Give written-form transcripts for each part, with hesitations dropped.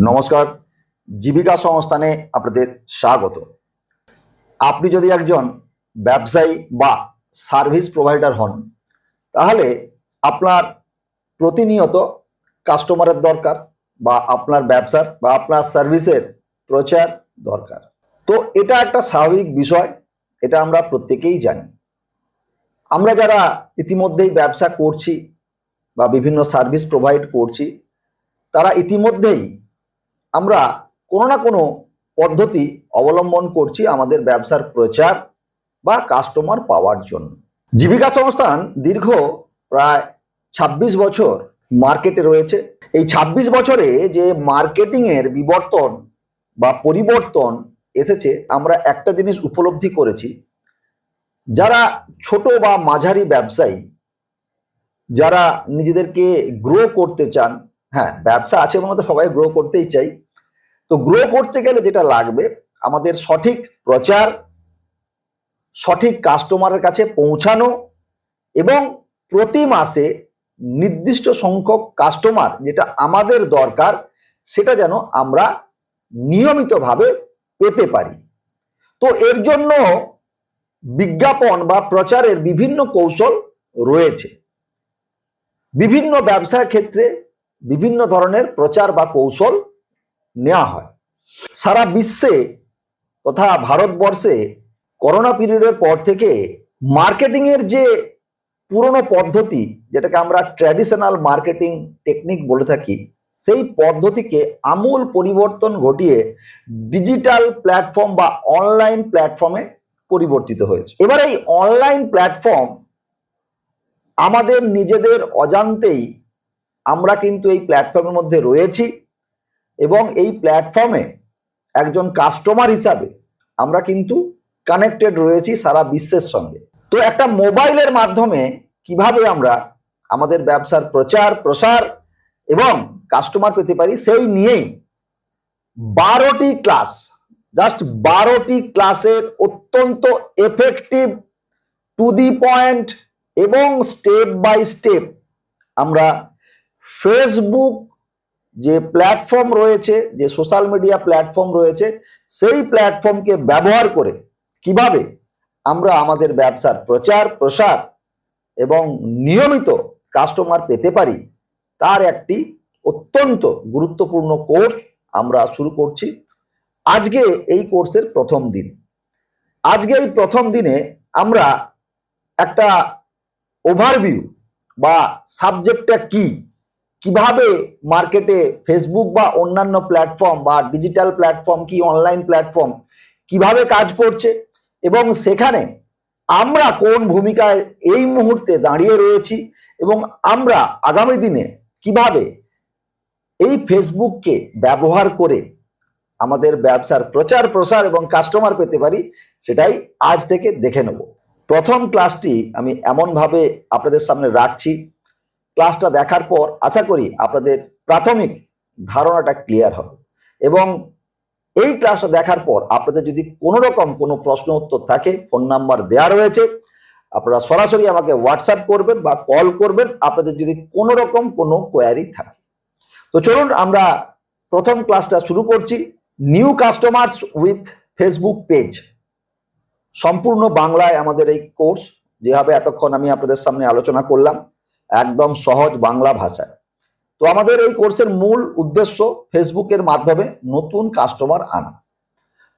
নমস্কার, জীবিকা সংস্থানে আপনাদের স্বাগত। আপনি যদি একজন ব্যবসায়ী বা সার্ভিস প্রোভাইডার হন, তাহলে আপনার প্রতিনিয়ত কাস্টমারের দরকার, বা আপনার ব্যবসার বা আপনার সার্ভিসের প্রচার দরকার। তো এটা একটা স্বাভাবিক বিষয়, এটা আমরা প্রত্যেকেই জানি। আমরা যারা ইতিমধ্যেই ব্যবসা করছি বা বিভিন্ন সার্ভিস প্রোভাইড করছি, তারা ইতিমধ্যেই আমরা কোনো না কোনো পদ্ধতি অবলম্বন করছি আমাদের ব্যবসার প্রচার বা কাস্টমার পাওয়ার জন্য। জীবিকা সংস্থান দীর্ঘ প্রায় ২৬ বছর মার্কেটে রয়েছে। এই ২৬ বছরে যে মার্কেটিংয়ের বিবর্তন বা পরিবর্তন এসেছে, আমরা একটা জিনিস উপলব্ধি করেছি, যারা ছোট বা মাঝারি ব্যবসায়ী, যারা নিজেদেরকে গ্রো করতে চান, হ্যাঁ ব্যবসা আছে বলে তো সবাই গ্রো করতেই চাই, তো গ্রো করতে গেলে যেটা লাগবে, আমাদের সঠিক প্রচার, সঠিক কাস্টমারের কাছে পৌঁছানো, এবং প্রতি মাসে নির্দিষ্ট সংখ্যক কাস্টমার যেটা আমাদের দরকার, সেটা যেন আমরা নিয়মিতভাবে পেতে পারি। তো এর জন্য বিজ্ঞাপন বা প্রচারের বিভিন্ন কৌশল রয়েছে। বিভিন্ন ব্যবসার ক্ষেত্রে বিভিন্ন ধরনের প্রচার বা কৌশল নেওয়া হয়। সারা বিশ্বে তথা ভারতবর্ষে করোনা পিরিয়ডের পর থেকে মার্কেটিংয়ের যে পুরনো পদ্ধতি, যেটাকে আমরা ট্র্যাডিশনাল মার্কেটিং টেকনিক বলে থাকি, সেই পদ্ধতিকে আমূল পরিবর্তন ঘটিয়ে ডিজিটাল প্ল্যাটফর্ম বা অনলাইন প্ল্যাটফর্মে পরিবর্তিত হয়েছে। এবার এই অনলাইন প্ল্যাটফর্ম আমাদের নিজেদের অজান্তেই আমরা কিন্তু এই প্ল্যাটফর্মের মধ্যে রয়েছি, এবং এই প্ল্যাটফর্মে একজন কাস্টমার হিসাবে আমরা কিন্তু কানেক্টেড রয়েছি সারা বিশ্বের সঙ্গে। তো একটা মোবাইলের মাধ্যমে কিভাবে আমরা আমাদের ব্যবসার প্রচার প্রসার এবং কাস্টমার পেতে পারি, সেই নিয়েই 12টি ক্লাস, জাস্ট 12টি ক্লাসের অত্যন্ত এফেক্টিভ, টু দি পয়েন্ট এবং স্টেপ বাই স্টেপ আমরা ফেসবুক যে প্ল্যাটফর্ম রয়েছে, যে সোশ্যাল মিডিয়া প্ল্যাটফর্ম রয়েছে, সেই প্ল্যাটফর্মকে ব্যবহার করে কিভাবে আমরা আমাদের ব্যবসার প্রচার প্রসার এবং নিয়মিত কাস্টমার পেতে পারি, তার একটি অত্যন্ত গুরুত্বপূর্ণ কোর্স আমরা শুরু করছি। আজকে এই কোর্সের প্রথম দিন। আজকে এই প্রথম দিনে আমরা একটা ওভারভিউ বা সাবজেক্টটা কি, কিভাবে মার্কেটে ফেসবুক বা অন্যান্য প্ল্যাটফর্ম বা ডিজিটাল প্ল্যাটফর্ম কি, অনলাইন প্ল্যাটফর্ম কিভাবে কাজ করছে, এবং সেখানে আমরা কোন ভূমিকায় এই মুহূর্তে দাঁড়িয়ে রয়েছি, এবং আমরা আগামী দিনে কিভাবে এই ফেসবুককে ব্যবহার করে আমাদের ব্যবসার প্রচার প্রসার এবং কাস্টমার পেতে পারি, সেটাই আজ থেকে দেখে নেব। প্রথম ক্লাসটি আমি এমনভাবে আপনাদের সামনে রাখছি, ক্লাসটা দেখার পর আশা করি আপনাদের প্রাথমিক ধারণাটা ক্লিয়ার হবে, এবং এই ক্লাসটা দেখার পর আপনাদের যদি কোনো রকম কোনো প্রশ্ন উত্তর থাকে, ফোন নাম্বার দেওয়া রয়েছে, আপনারা সরাসরি আমাকে হোয়াটসঅ্যাপ করবেন বা কল করবেন আপনাদের যদি কোনো রকম কোনো কোয়ারি থাকে। তো চলুন আমরা প্রথম ক্লাসটা শুরু করছি। New customers with Facebook page, সম্পূর্ণ বাংলায় আমাদের এই কোর্স, যেভাবে এতক্ষণ আমি আপনাদের সামনে আলোচনা করলাম, একদম সহজ বাংলা ভাষায়। তো আমাদের এই কোর্সের মূল উদ্দেশ্য ফেসবুকের মাধ্যমে নতুন কাস্টমার আনা।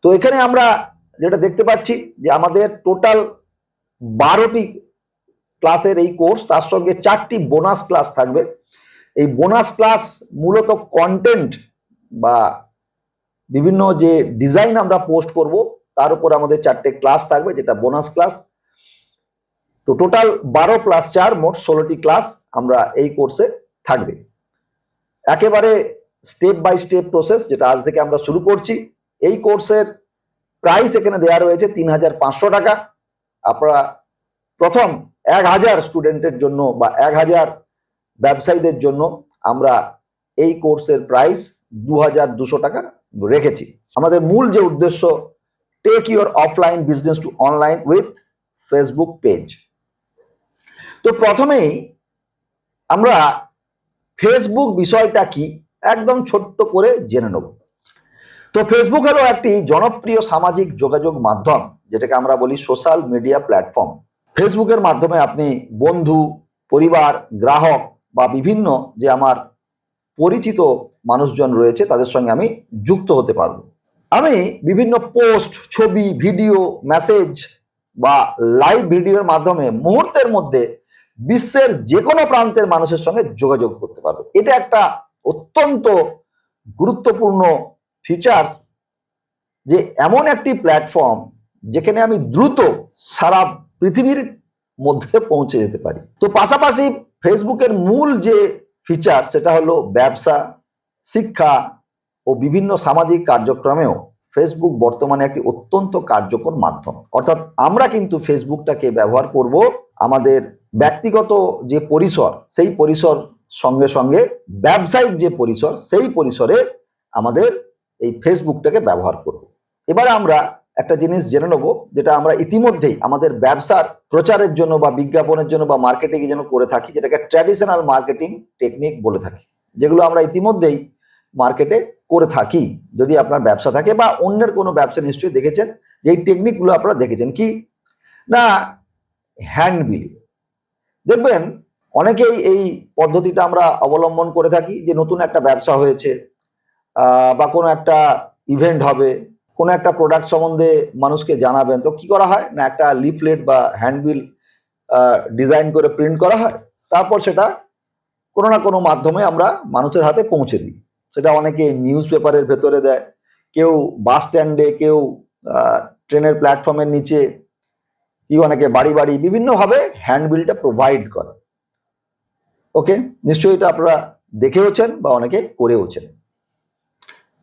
তো এখানে আমরা যেটা দেখতে পাচ্ছি যে আমাদের টোটাল 12টি ক্লাসের এই কোর্স, তার সঙ্গে 4টি বোনাস ক্লাস থাকবে। এই বোনাস ক্লাস মূলত কন্টেন্ট বা বিভিন্ন যে ডিজাইন আমরা পোস্ট করব তার উপর আমাদের 4টে ক্লাস থাকবে, যেটা বোনাস ক্লাস। তো টোটাল 12 + 4 মোট 16টি ক্লাস আমরা এই কোর্সে থাকবে। একেবারে স্টেপ বাই স্টেপ প্রসেস, যেটা আজ থেকে আমরা শুরু করছি। এই কোর্সের প্রাইস এখানে দেওয়া রয়েছে 3500 টাকা। আপনারা প্রথম 1000 স্টুডেন্টের জন্য বা 1000 ব্যবসায়ীদের জন্য আমরা এই কোর্সের প্রাইস 2200 টাকা রেখেছি। আমাদের মূল যে উদ্দেশ্য, take your offline business to online with Facebook page. তো প্রথমেই আমরা ফেসবুক বিষয়টা কি একদম ছোট্ট করে জেনে নেব। তো ফেসবুক হলো একটি জনপ্রিয় সামাজিক যোগাযোগ মাধ্যম, যেটাকে আমরা বলি সোশ্যাল মিডিয়া প্ল্যাটফর্ম। ফেসবুকের মাধ্যমে আপনি বন্ধু, পরিবার, গ্রাহক বা বিভিন্ন যে আমার পরিচিত মানুষজন রয়েছে তাদের সঙ্গে আমি যুক্ত হতে পারবো। আমি বিভিন্ন পোস্ট, ছবি, ভিডিও, মেসেজ বা লাইভ ভিডিওর মাধ্যমে মুহূর্তের মধ্যে বিশ্বের যে কোনো প্রান্তের মানুষের সঙ্গে যোগাযোগ করতে পারবো। এটা একটা অত্যন্ত গুরুত্বপূর্ণ ফিচার্স, যে এমন একটি প্ল্যাটফর্ম যেখানে আমি দ্রুত সারা পৃথিবীর মধ্যে পৌঁছে যেতে পারি। তো পাশাপাশি ফেসবুকের মূল যে ফিচার সেটা হলো ব্যবসা, শিক্ষা ও বিভিন্ন সামাজিক কার্যক্রমেও ফেসবুক বর্তমানে একটি অত্যন্ত কার্যকর মাধ্যম। অর্থাৎ আমরা কিন্তু ফেসবুকটাকে ব্যবহার করব আমাদের ব্যক্তিগত যে পরিসর সেই পরিসর সঙ্গে সঙ্গে ব্যবসায়িক যে পরিসর সেই পরিসরে আমাদের এই ফেসবুকটাকে ব্যবহার করব। এবারে আমরা একটা জিনিস জেনে নেব, যেটা আমরা ইতিমধ্যেই আমাদের ব্যবসার প্রচারের জন্য বা বিজ্ঞাপনের জন্য বা মার্কেটিং এর জন্য করে থাকি, যেটাকে ট্র্যাডিশনাল মার্কেটিং টেকনিক বলে থাকি, যেগুলো আমরা ইতিমধ্যেই মার্কেটে করে থাকি। যদি আপনার ব্যবসা থাকে বা অন্যের কোনো ব্যবসা নিশ্চয়ই দেখেছেন, যে এই টেকনিকগুলো আপনারা দেখেছেন। কি না, হ্যান্ড বিল। দেখবেন অনেকেই এই পদ্ধতিটা আমরা অবলম্বন করে থাকি, যে নতুন একটা ব্যবসা হয়েছে বা কোনো একটা ইভেন্ট হবে, কোনো একটা প্রোডাক্ট সম্বন্ধে মানুষকে জানাবেন, তো কি করা হয় না, একটা লিফলেট বা হ্যান্ডবিল ডিজাইন করে প্রিন্ট করা হয়, তারপর সেটা কোনো না কোনো মাধ্যমে আমরা মানুষের হাতে পৌঁছে দিই। সেটা অনেকে নিউজ পেপারের ভেতরে দেয়, কেউ বাস স্ট্যান্ডে, কেউ ট্রেনের প্ল্যাটফর্মের নিচে, কি অনেকে বাড়ি বাড়ি বিভিন্নভাবে হ্যান্ডবিলটা প্রোভাইড করে। ওকে, নিশ্চয়ই এটা আপনারা দেখেওছেন বা অনেকে করেওছেন।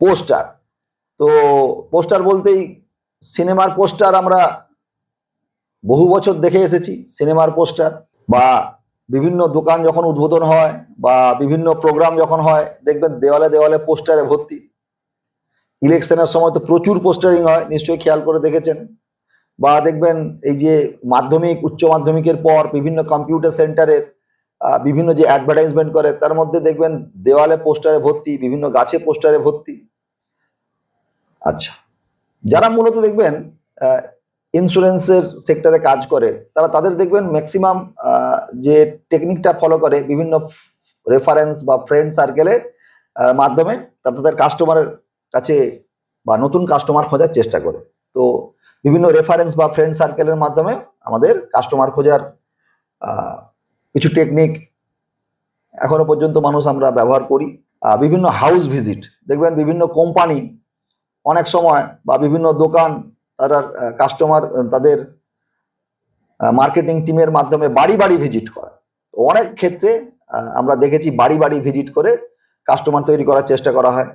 পোস্টার, তো পোস্টার বলতেই সিনেমার পোস্টার আমরা বহু বছর দেখে এসেছি। সিনেমার পোস্টার বা বিভিন্ন দোকান যখন উদ্বোধন হয় বা বিভিন্ন প্রোগ্রাম যখন হয়, দেখবেন দেওয়ালে দেওয়ালে পোস্টারে ভর্তি। ইলেকশনের সময় তো প্রচুর পোস্টারিং হয়, নিশ্চয়ই খেয়াল করে দেখেছেন। বা দেখবেন এই যে মাধ্যমিক, উচ্চ মাধ্যমিকের পর বিভিন্ন কম্পিউটার সেন্টারের বিভিন্ন যে অ্যাডভার্টাইজমেন্ট করে, তার মধ্যে দেখবেন দেওয়ালে পোস্টারে ভর্তি, বিভিন্ন গাছে পোস্টারে ভর্তি। আচ্ছা, যারা মূলত দেখবেন ইন্স্যুরেন্সের সেক্টরে কাজ করে, তারা তাদের দেখবেন ম্যাক্সিমাম যে টেকনিকটা ফলো করে, বিভিন্ন রেফারেন্স বা ফ্রেন্ড সার্কেলের মাধ্যমে তাদের কাস্টমারের কাছে বা নতুন কাস্টমার খোঁজার চেষ্টা করে। তো বিভিন্ন রেফারেন্স বা ফ্রেন্ড সার্কেলের মাধ্যমে আমাদের কাস্টমার খোঁজার কিছু টেকনিক এখনো পর্যন্ত মানুষ আমরা ব্যবহার করি। বিভিন্ন হাউস ভিজিট, দেখবেন বিভিন্ন কোম্পানি অনেক সময় বা বিভিন্ন দোকান তারা কাস্টমার তাদের মার্কেটিং টিমের মাধ্যমে বাড়ি বাড়ি ভিজিট করে। অনেক ক্ষেত্রে আমরা দেখেছি বাড়ি বাড়ি ভিজিট করে কাস্টমার তৈরি করার চেষ্টা করা হয়।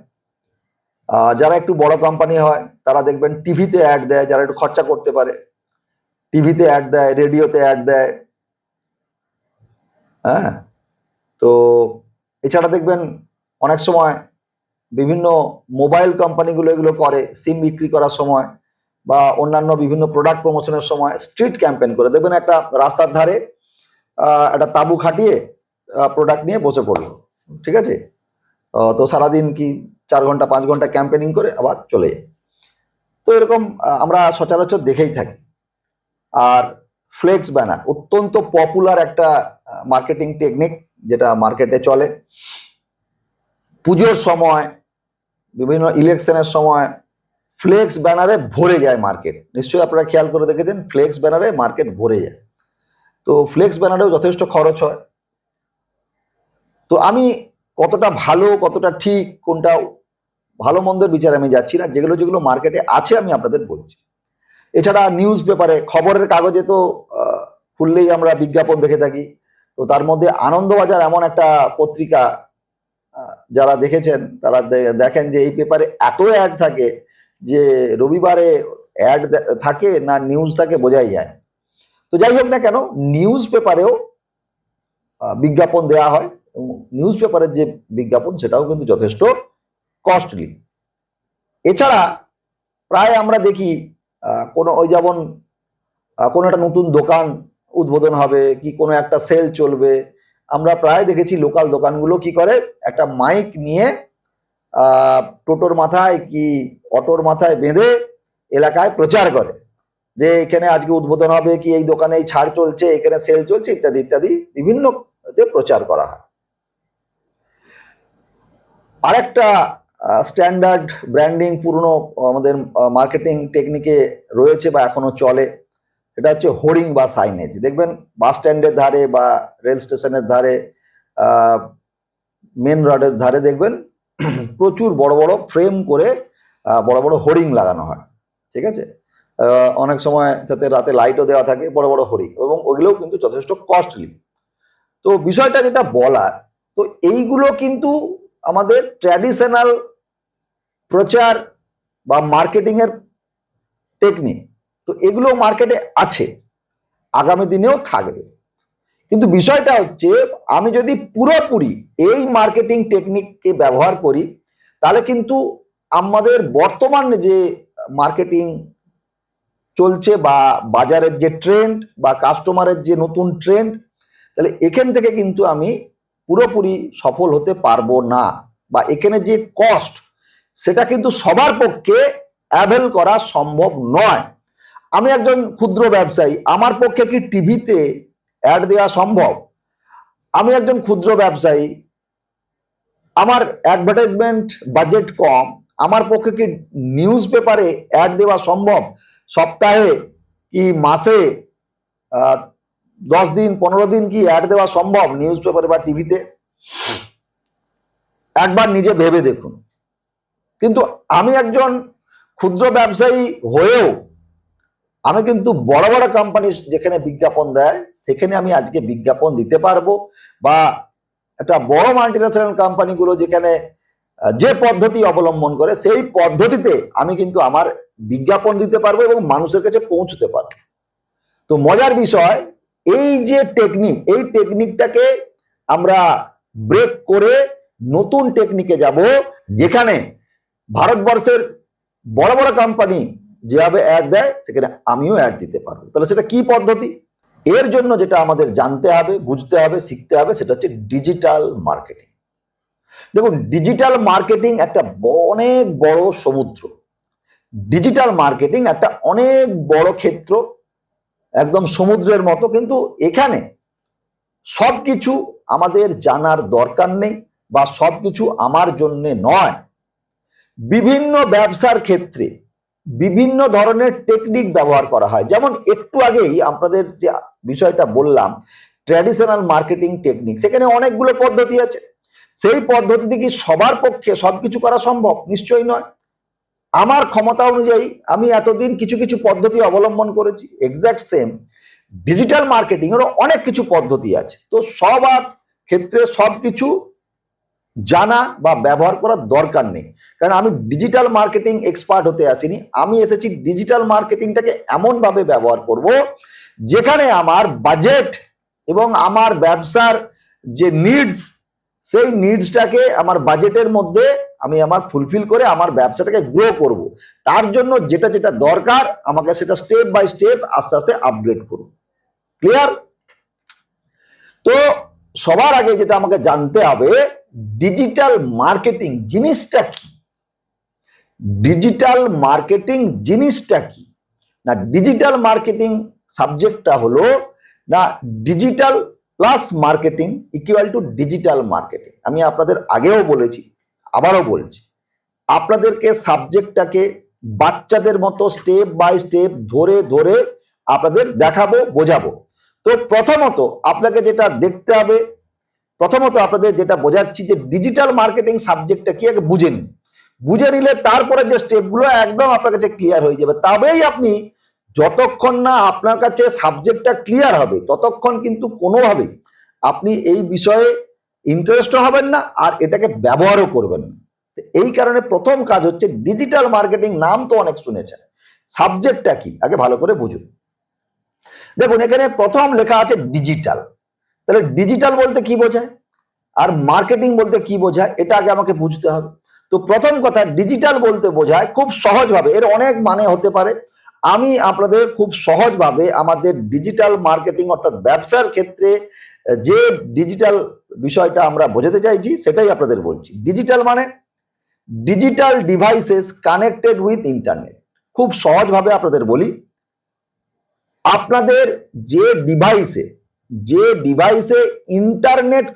যারা একটু বড় কোম্পানি হয় তারা দেখবেন টিভিতে অ্যাড দেয়, যারা একটু খরচা করতে পারে টিভিতে অ্যাড দেয়, রেডিওতে অ্যাড দেয়। হ্যাঁ, তো এছাড়া দেখবেন অনেক সময় বিভিন্ন মোবাইল কোম্পানিগুলো এগুলো করে, সিম বিক্রি করার সময় বা অন্যান্য বিভিন্ন প্রোডাক্ট প্রমোশনের সময় স্ট্রিট ক্যাম্পেইন করে। দেখবেন একটা রাস্তার ধারে একটা তাঁবু খাটিয়ে প্রোডাক্ট নিয়ে বসে পড়লো, ঠিক আছে, তো সারাদিন কি 4 ঘন্টা 5 ঘন্টা ক্যাম্পেনিং করে আবার চলে যায়। তো এরকম আমরা সচরাচর দেখেই থাকি। আর ফ্লেক্স ব্যানার অত্যন্ত পপুলার একটা মার্কেটিং টেকনিক, যেটা মার্কেটে চলে। পুজোর সময়, বিভিন্ন ইলেকশনের সময় ফ্লেক্স ব্যানারে ভরে যায় মার্কেট। নিশ্চয়ই আপনারা খেয়াল করে দেখেছেন, ফ্লেক্স ব্যানারে মার্কেট ভরে যায়। তো ফ্লেক্স ব্যানারেও যথেষ্ট খরচ হয়। তো আমি কতটা ভালো, কতটা ঠিক, কোনটা ভালো মন্দের বিচারে আমি যাচ্ছি না, যেগুলো যেগুলো মার্কেটে আছে আমি আপনাদের বলছি। এছাড়া নিউজ পেপারে, খবরের কাগজে তো খুললেই আমরা বিজ্ঞাপন দেখে থাকি। তো তার মধ্যে আনন্দবাজার এমন একটা পত্রিকা, যারা দেখেছেন তারা দেখেন যে এই পেপারে এত অ্যাড থাকে যে রবিবারে অ্যাড থাকে না নিউজ থাকে বোঝাই যায়। তো যাই হোক না কেন, নিউজ পেপারেও বিজ্ঞাপন দেওয়া হয় এবং নিউজ পেপারের যে বিজ্ঞাপন সেটাও কিন্তু যথেষ্ট কস্টলি। এছাড়া প্রায় আমরা দেখি কোনো ওই যেমন কোনো একটা নতুন দোকান উদ্বোধন হবে কি কোনো একটা সেল চলবে, আমরা প্রায় দেখেছি লোকাল দোকানগুলো কি করে, একটা মাইক নিয়ে টোটোর মাথায় কি অটোর মাথায় বেঁধে এলাকায় প্রচার করে যে এখানে আজকে উদ্বোধন হবে, কি এই দোকানে এই ছাড় চলছে, এখানে সেল চলছে, ইত্যাদি ইত্যাদি বিভিন্ন প্রচার করা হয়। আরেকটা স্ট্যান্ডার্ড ব্র্যান্ডিং পুরনো আমাদের মার্কেটিং টেকনিকে রয়েছে বা এখনো চলে, এটা হচ্ছে হোর্ডিং বা সাইনেজ। দেখবেন বাস স্ট্যান্ডের ধারে বা রেল স্টেশনের ধারে, মেন রোডের ধারে দেখবেন প্রচুর বড় বড় ফ্রেম করে বড় বড় হোর্ডিং লাগানো হয়, ঠিক আছে। অনেক সময় যাতে রাতে লাইটও দেওয়া থাকে, বড় বড় হোর্ডিং, এবং ওইগুলোও কিন্তু যথেষ্ট কস্টলি। তো বিষয়টা যেটা বলার, তো এইগুলো কিন্তু আমাদের ট্র্যাডিশনাল প্রচার বা মার্কেটিং এর টেকনিক। তো এগুলো মার্কেটে আছে, আগামী দিনেও থাকবে। কিন্তু বিষয়টা হচ্ছে আমি যদি পুরোপুরি এই মার্কেটিং টেকনিককে ব্যবহার করি, তাহলে কিন্তু আমাদের বর্তমান যে মার্কেটিং চলছে বা বাজারের যে ট্রেন্ড বা কাস্টমারের যে নতুন ট্রেন্ড, তাহলে এখান থেকে কিন্তু আমি পুরোপুরি সফল হতে পারবো না, বা এখানে যে কস্ট সেটা কিন্তু সবার পক্ষে অ্যাভেল করা সম্ভব নয়। আমি একজন ক্ষুদ্র ব্যবসায়ী, আমার পক্ষে কি টিভিতে অ্যাড দেওয়া সম্ভব? আমি একজন ক্ষুদ্র ব্যবসায়ী, আমার অ্যাডভার্টাইজমেন্ট বাজেট কম, আমার পক্ষে কি নিউজ পেপারে অ্যাড দেওয়া সম্ভব? সপ্তাহে কি মাসে 10 দিন 15 দিন কি অ্যাড দেওয়া সম্ভব নিউজ পেপারে বা টিভিতে? একবার নিজে ভেবে দেখুন। কিন্তু আমি একজন ক্ষুদ্র ব্যবসায়ী হয়েও আমি কিন্তু বড় বড় কোম্পানি যেখানে বিজ্ঞাপন দেয় সেখানে আমি আজকে বিজ্ঞাপন দিতে পারবো, বা একটা বড় মাল্টিন্যাশনাল কোম্পানিগুলো যেখানে যে পদ্ধতি অবলম্বন করে সেই পদ্ধতিতে আমি কিন্তু আমার বিজ্ঞাপন দিতে পারবো এবং মানুষের কাছে পৌঁছতে পারবো। তো মজার বিষয়, এই যে টেকনিক, এই টেকনিকটাকে আমরা ব্রেক করে নতুন টেকনিকে যাব, যেখানে ভারতবর্ষের বড় বড় কোম্পানি যেভাবে অ্যাড দেয় সেখানে আমিও অ্যাড দিতে পারবো। তাহলে সেটা কি পদ্ধতি? এর জন্য যেটা আমাদের জানতে হবে, বুঝতে হবে, শিখতে হবে, সেটা হচ্ছে ডিজিটাল মার্কেটিং। দেখুন, ডিজিটাল মার্কেটিং একটা অনেক বড় সমুদ্র। ডিজিটাল মার্কেটিং একটা অনেক বড় ক্ষেত্র, একদম সমুদ্রের মতো। কিন্তু এখানে সবকিছু আমাদের জানার দরকার নেই, বা সবকিছু আমার জন্য নয়। বিভিন্ন ব্যবসার ক্ষেত্রে বিভিন্ন ধরনের টেকনিক ব্যবহার করা হয়। যেমন একটু আগেই আপনাদের যে বিষয়টা বললাম, ট্র্যাডিশনাল মার্কেটিং টেকনিক, সেখানে অনেকগুলো পদ্ধতি আছে। সেই পদ্ধতিতে কি সবার পক্ষে সবকিছু করা সম্ভব? নিশ্চয়ই নয়। আমার ক্ষমতা অনুযায়ী আমি এতদিন কিছু কিছু পদ্ধতি অবলম্বন করেছি। এক্সাক্ট সেম ডিজিটাল মার্কেটিং এরও অনেক কিছু পদ্ধতি আছে। তো সবার ক্ষেত্রে সবকিছু জানা বা ব্যবহার করার দরকার নেই, কারণ আমি ডিজিটাল মার্কেটিং এক্সপার্ট হতে আসিনি। আমি এসেছি ডিজিটাল মার্কেটিংটাকে এমনভাবে ব্যবহার করব যেখানে আমার বাজেট এবং আমার ব্যবসার যে নিডস, সেই নিডসটাকে আমার বাজেটের মধ্যে আমি আমার ফুলফিল করে আমার ব্যবসাটাকে গ্রো করব। তার জন্য যেটা যেটা দরকার আমাকে সেটা স্টেপ বাই স্টেপ আস্তে আস্তে আপগ্রেড করব। ক্লিয়ার? তো সবার আগে যেটা আমাকে জানতে হবে, ডিজিটাল মার্কেটিং জিনিসটা কি? ডিজিটাল মার্কেটিং জিনিসটা কি? না, ডিজিটাল মার্কেটিং সাবজেক্টটা হলো না digital plus marketing equal to digital marketing. আমি আপনাদের আগেও বলেছি, আবারও বলছি, আপনাদেরকে সাবজেক্টটাকে বাচ্চাদের মতো স্টেপ বাই স্টেপ ধরে ধরে আপনাদের দেখাবো, বোঝাবো। তো প্রথমত আপনাকে যেটা দেখতে হবে, প্রথমত আপনাদের যেটা বোঝাচ্ছি যে ডিজিটাল মার্কেটিং সাবজেক্টটা কি আগে বুঝে নিন। বুঝে নিলে তারপরে যে স্টেপগুলো একদম আপনার কাছে ক্লিয়ার হয়ে যাবে। তবেই আপনি, যতক্ষণ না আপনার কাছে সাবজেক্টটা ক্লিয়ার হবে ততক্ষণ কিন্তু কোনোভাবেই আপনি এই বিষয়ে ইন্টারেস্টও হবেন না, আর এটাকে ব্যবহারও করবেন না। এই কারণে প্রথম কাজ হচ্ছে ডিজিটাল মার্কেটিং। নাম তো অনেক শুনেছেন, সাবজেক্টটা কি আগে ভালো করে বুঝুন। দেখুন, এখানে প্রথম লেখা আছে ডিজিটাল। তাহলে ডিজিটাল বলতে কি বোঝায় আর মার্কেটিং বলতে কি বোঝায়, এটা আগে আমাকে বুঝতে হবে। তো প্রথম কথা, ডিজিটাল বলতে বোঝায় খুব সহজভাবে, এর অনেক মানে হতে পারে, আমি আপনাদের খুব সহজভাবে আমাদের ডিজিটাল মার্কেটিং অর্থাৎ ব্যবসার ক্ষেত্রে যে ডিজিটাল বিষয়টা আমরা বোঝাতে চাইছি সেটাই আপনাদের বলছি। ডিজিটাল মানে digital devices connected with internet. খুব সহজভাবে আপনাদের বলি, আপনাদের যে ডিভাইসে ইন্টারনেট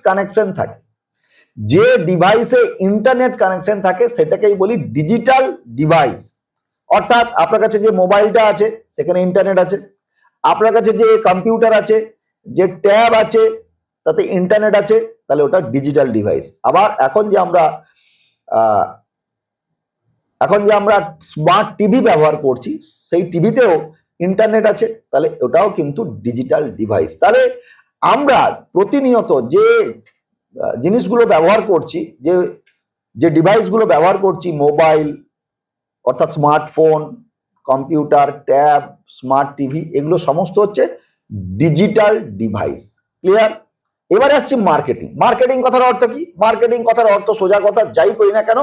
কানেকশন থাকে, সেটাকেই বলি ডিজিটাল ডিভাইস। অর্থাৎ আপনার কাছে যে মোবাইলটা আছে সেখানে ইন্টারনেট আছে, আপনার কাছে যে কম্পিউটার আছে, যে ট্যাব আছে তাতে ইন্টারনেট আছে, তাহলে ওটা ডিজিটাল ডিভাইস। আবার এখন যে আমরা স্মার্ট টিভি ব্যবহার করছি, সেই টিভিতেও ইন্টারনেট আছে, তাহলে ওটাও কিন্তু ডিজিটাল ডিভাইস। তাহলে আমরা প্রতিনিয়ত যে জিনিসগুলো ব্যবহার করছি, যে ডিভাইসগুলো ব্যবহার করছি, মোবাইল অর্থাৎ smartphone, computer, tab, smart TV, এগুলো সমস্ত হচ্ছে ডিজিটাল ডিভাইস। ক্লিয়ার? এবারে আসছি মার্কেটিং কথার অর্থ কি? মার্কেটিং কথার অর্থ সোজা কথা, যাই করি না কেন,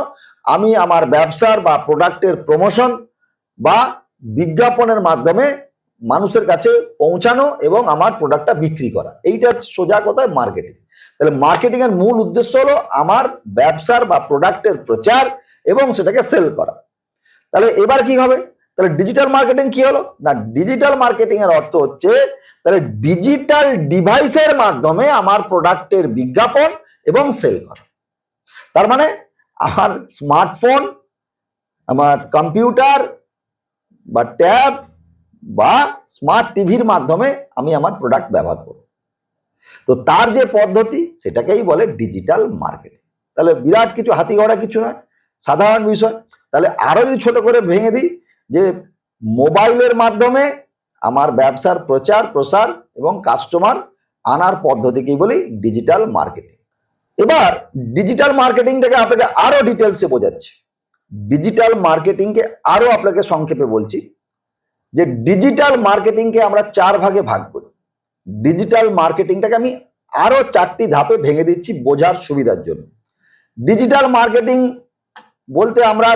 আমি আমার ব্যবসার বা প্রোডাক্টের প্রমোশন বা বিজ্ঞাপনের মাধ্যমে মানুষের কাছে পৌঁছানো এবং আমার প্রোডাক্টটা বিক্রি করা, এইটা সোজা কথায় মার্কেটিং। তাহলে মার্কেটিং এর মূল উদ্দেশ্য হলো আমার ব্যবসার বা প্রোডাক্টের প্রচার এবং সেটাকে সেল করা। তাহলে এবার কি হবে? তাহলে ডিজিটাল মার্কেটিং কি হলো না, ডিজিটাল মার্কেটিং এর অর্থ হচ্ছে তাহলে ডিজিটাল ডিভাইসের মাধ্যমে আমার প্রোডাক্টের বিজ্ঞাপন এবং সেল করা। তার মানে আমার স্মার্টফোন, আমার কম্পিউটার বা ট্যাব বা স্মার্ট টিভির মাধ্যমে আমি আমার প্রোডাক্ট ব্যবহার করব। তো তার যে পদ্ধতি সেটাকেই বলে ডিজিটাল মার্কেটিং। তাহলে বিরাট কিছু, হাতি ঘোড়া কিছু নয়, সাধারণ বিষয়। তাহলে আরো যদি ছোট করে ভেঙে দিই, যে মোবাইলের মাধ্যমে আমার ব্যবসার প্রচার প্রসার এবং কাস্টমার আনার পদ্ধতিকেই বলি ডিজিটাল মার্কেটিং। এবার ডিজিটাল মার্কেটিংটাকে আপনাকে আরো ডিটেলসে বোঝাচ্ছি। ডিজিটাল মার্কেটিংকে আরো আপনাকে সংক্ষেপে বলছি যে ডিজিটাল মার্কেটিংকে আমরা 4 ভাগে ভাগ করি। ডিজিটাল মার্কেটিংটাকে আমি আরো 4টি ধাপে ভেঙে দিচ্ছি বোঝার সুবিধার জন্য। ডিজিটাল মার্কেটিং বলতে আমরা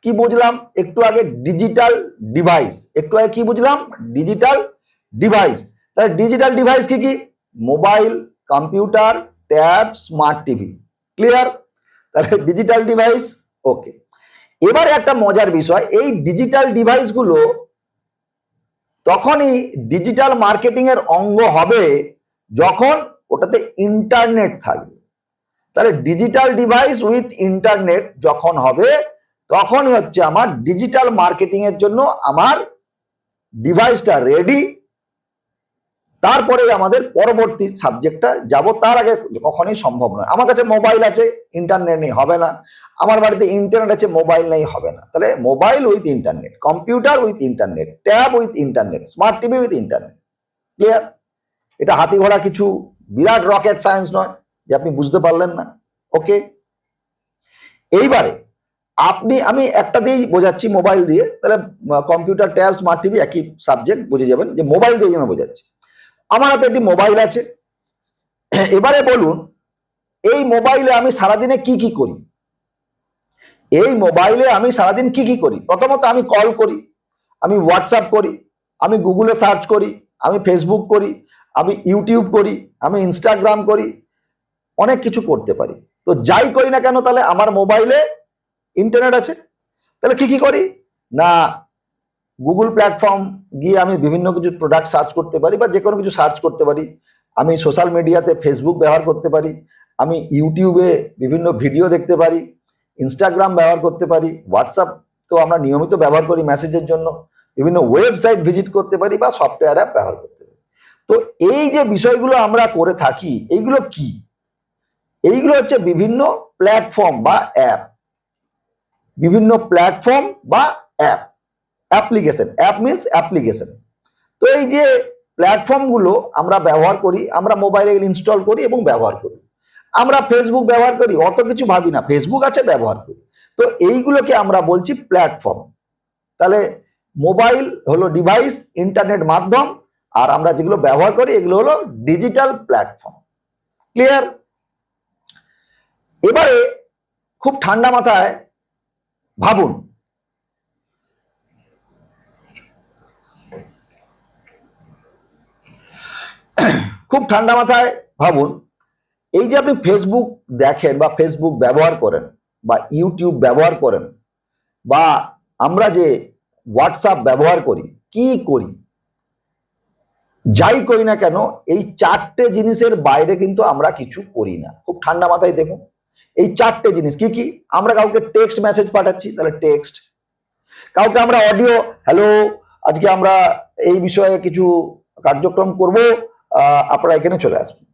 কি বুঝলাম একটু আগে? Digital device. একটু আগে কি বুঝলাম? Digital device. তাহলে ডিজিটাল ডিভাইস কি কি? Mobile, computer, tab, smart TV. Clear? তাহলে ডিজিটাল ডিভাইস ওকে। এবারে একটা মজার বিষয়, এই ডিজিটাল ডিভাইসগুলো তখনই ডিজিটাল মার্কেটিং এর অঙ্গ হবে যখন ওটাতে ইন্টারনেট থাকবে। তাহলে ডিজিটাল ডিভাইস উইথ ইন্টারনেট যখন হবে তখনই হচ্ছে আমার ডিজিটাল মার্কেটিং এর জন্য আমার ডিভাইসটা রেডি। তারপরে আমাদের পরবর্তী সাবজেক্টটা যাব, তার আগে কখনোই সম্ভব নয়। আমার কাছে মোবাইল আছে, ইন্টারনেট নেই, হবে না। আমার বাড়িতে ইন্টারনেট আছে, মোবাইল নেই, হবে না। তাহলে mobile with internet, computer with internet, tab with internet, smart TV with internet. Clear? এটা হাতি ঘোড়া কিছু বিরাট রকেট সায়েন্স নয় যে আপনি বুঝতে পারলেন না। ওকে, এইবারে আমি একটা দিয়েই বোঝাচ্ছি, মোবাইল দিয়ে। তাহলে কম্পিউটার, ট্যাব, স্মার্ট টিভি একই সাবজেক্ট, বুঝে যাবেন যে মোবাইল দিয়ে যেন বোঝাচ্ছি। আমার হাতে একটি মোবাইল আছে। এবারে বলুন, এই মোবাইলে আমি সারাদিনে কি কি করি? এই মোবাইলে আমি সারাদিন কি কি করি? প্রথমত আমি কল করি, আমি হোয়াটসঅ্যাপ করি, আমি গুগলে সার্চ করি, আমি ফেসবুক করি, আমি ইউটিউব করি, আমি ইনস্টাগ্রাম করি, অনেক কিছু করতে পারি। তো যাই করি না কেন, তাহলে আমার মোবাইলে ইন্টারনেট আছে। তাহলে কি কি করি না, গুগল প্ল্যাটফর্ম গিয়ে আমি বিভিন্ন কিছু প্রোডাক্ট সার্চ করতে পারি বা যে কোনো কিছু সার্চ করতে পারি। আমি সোশ্যাল মিডিয়াতে ফেসবুক ব্যবহার করতে পারি, আমি ইউটিউবে বিভিন্ন ভিডিও দেখতে পারি, ইনস্টাগ্রাম ব্যবহার করতে পারি, হোয়াটসঅ্যাপ তো আমরা নিয়মিত ব্যবহার করি মেসেজের জন্য, বিভিন্ন ওয়েবসাইট ভিজিট করতে পারি বা সফটওয়্যার অ্যাপ ব্যবহার করতে পারি। তো এই যে বিষয়গুলো আমরা করে থাকি, এইগুলো কি? এইগুলো হচ্ছে বিভিন্ন প্ল্যাটফর্ম বা অ্যাপ। বিভিন্ন প্ল্যাটফর্ম বা app, application. App means application. তো এই যে প্ল্যাটফর্মগুলো আমরা ব্যবহার করি, আমরা মোবাইলে ইনস্টল করি এবং ব্যবহার করি। আমরা ফেসবুক ব্যবহার করি, অত কিছু ভাবি না, ফেসবুক আছে, ব্যবহার করি। তো এইগুলোকে আমরা বলছি প্ল্যাটফর্ম। তাহলে মোবাইল হলো ডিভাইস, ইন্টারনেট মাধ্যম, আর আমরা যেগুলো ব্যবহার করি এগুলো হলো ডিজিটাল প্ল্যাটফর্ম। ক্লিয়ার? এবারে খুব ঠান্ডা মাথায় ভাবুন, খুব ঠান্ডা মাথায় ভাবুন, এই যে আপনি ফেসবুক দেখেন বা ফেসবুক ব্যবহার করেন, বা ইউটিউব ব্যবহার করেন বা আমরা যে হোয়াটসঅ্যাপ ব্যবহার করি, কি করি, যাই করি না কেন, এই চারটে জিনিসের বাইরে কিন্তু আমরা কিছু করি না। খুব ঠান্ডা মাথায় দেখুন, এই চারটে জিনিস কি কি। আমরা কাউকে টেক্সট মেসেজ পাঠাচ্ছি, তাহলে টেক্সট। কাউকে আমরা অডিও, হ্যালো আজকে আমরা এই বিষয়ে কিছু কার্যক্রম করব, আপনারা এখানে চলে আসবেন।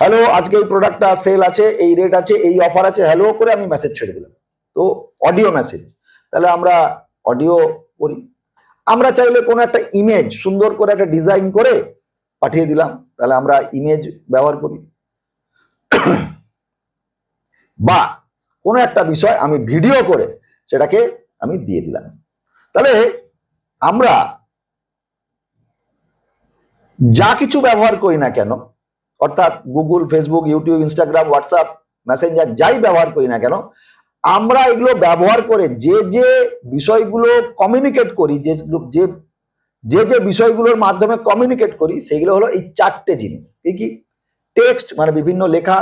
হ্যালো আজকে এই প্রোডাক্টটা সেল আছে, এই রেট আছে, এই অফার আছে, হ্যালো করে আমি মেসেজ ছেড়ে দিলাম, তো অডিও মেসেজ। তাহলে আমরা অডিও করি। আমরা চাইলে কোনো একটা ইমেজ সুন্দর করে একটা ডিজাইন করে পাঠিয়ে দিলাম, তাহলে আমরা ইমেজ ব্যবহার করি। বা কোনো একটা বিষয় আমি ভিডিও করে সেটাকে আমি দিয়ে দিলাম। তাহলে আমরা যা কিছু ব্যবহার করি না কেন, অর্থাৎ Google, Facebook, YouTube, Instagram, WhatsApp, Messenger যাই ব্যবহার করি না কেন, আমরা এগুলো ব্যবহার করে যে যে বিষয়গুলো কমিউনিকেট করি, যে যে যে বিষয়গুলোর মাধ্যমে কমিউনিকেট করি, সেগুলো হলো এই চারটে জিনিস। কি কি? টেক্সট মানে বিভিন্ন লেখা,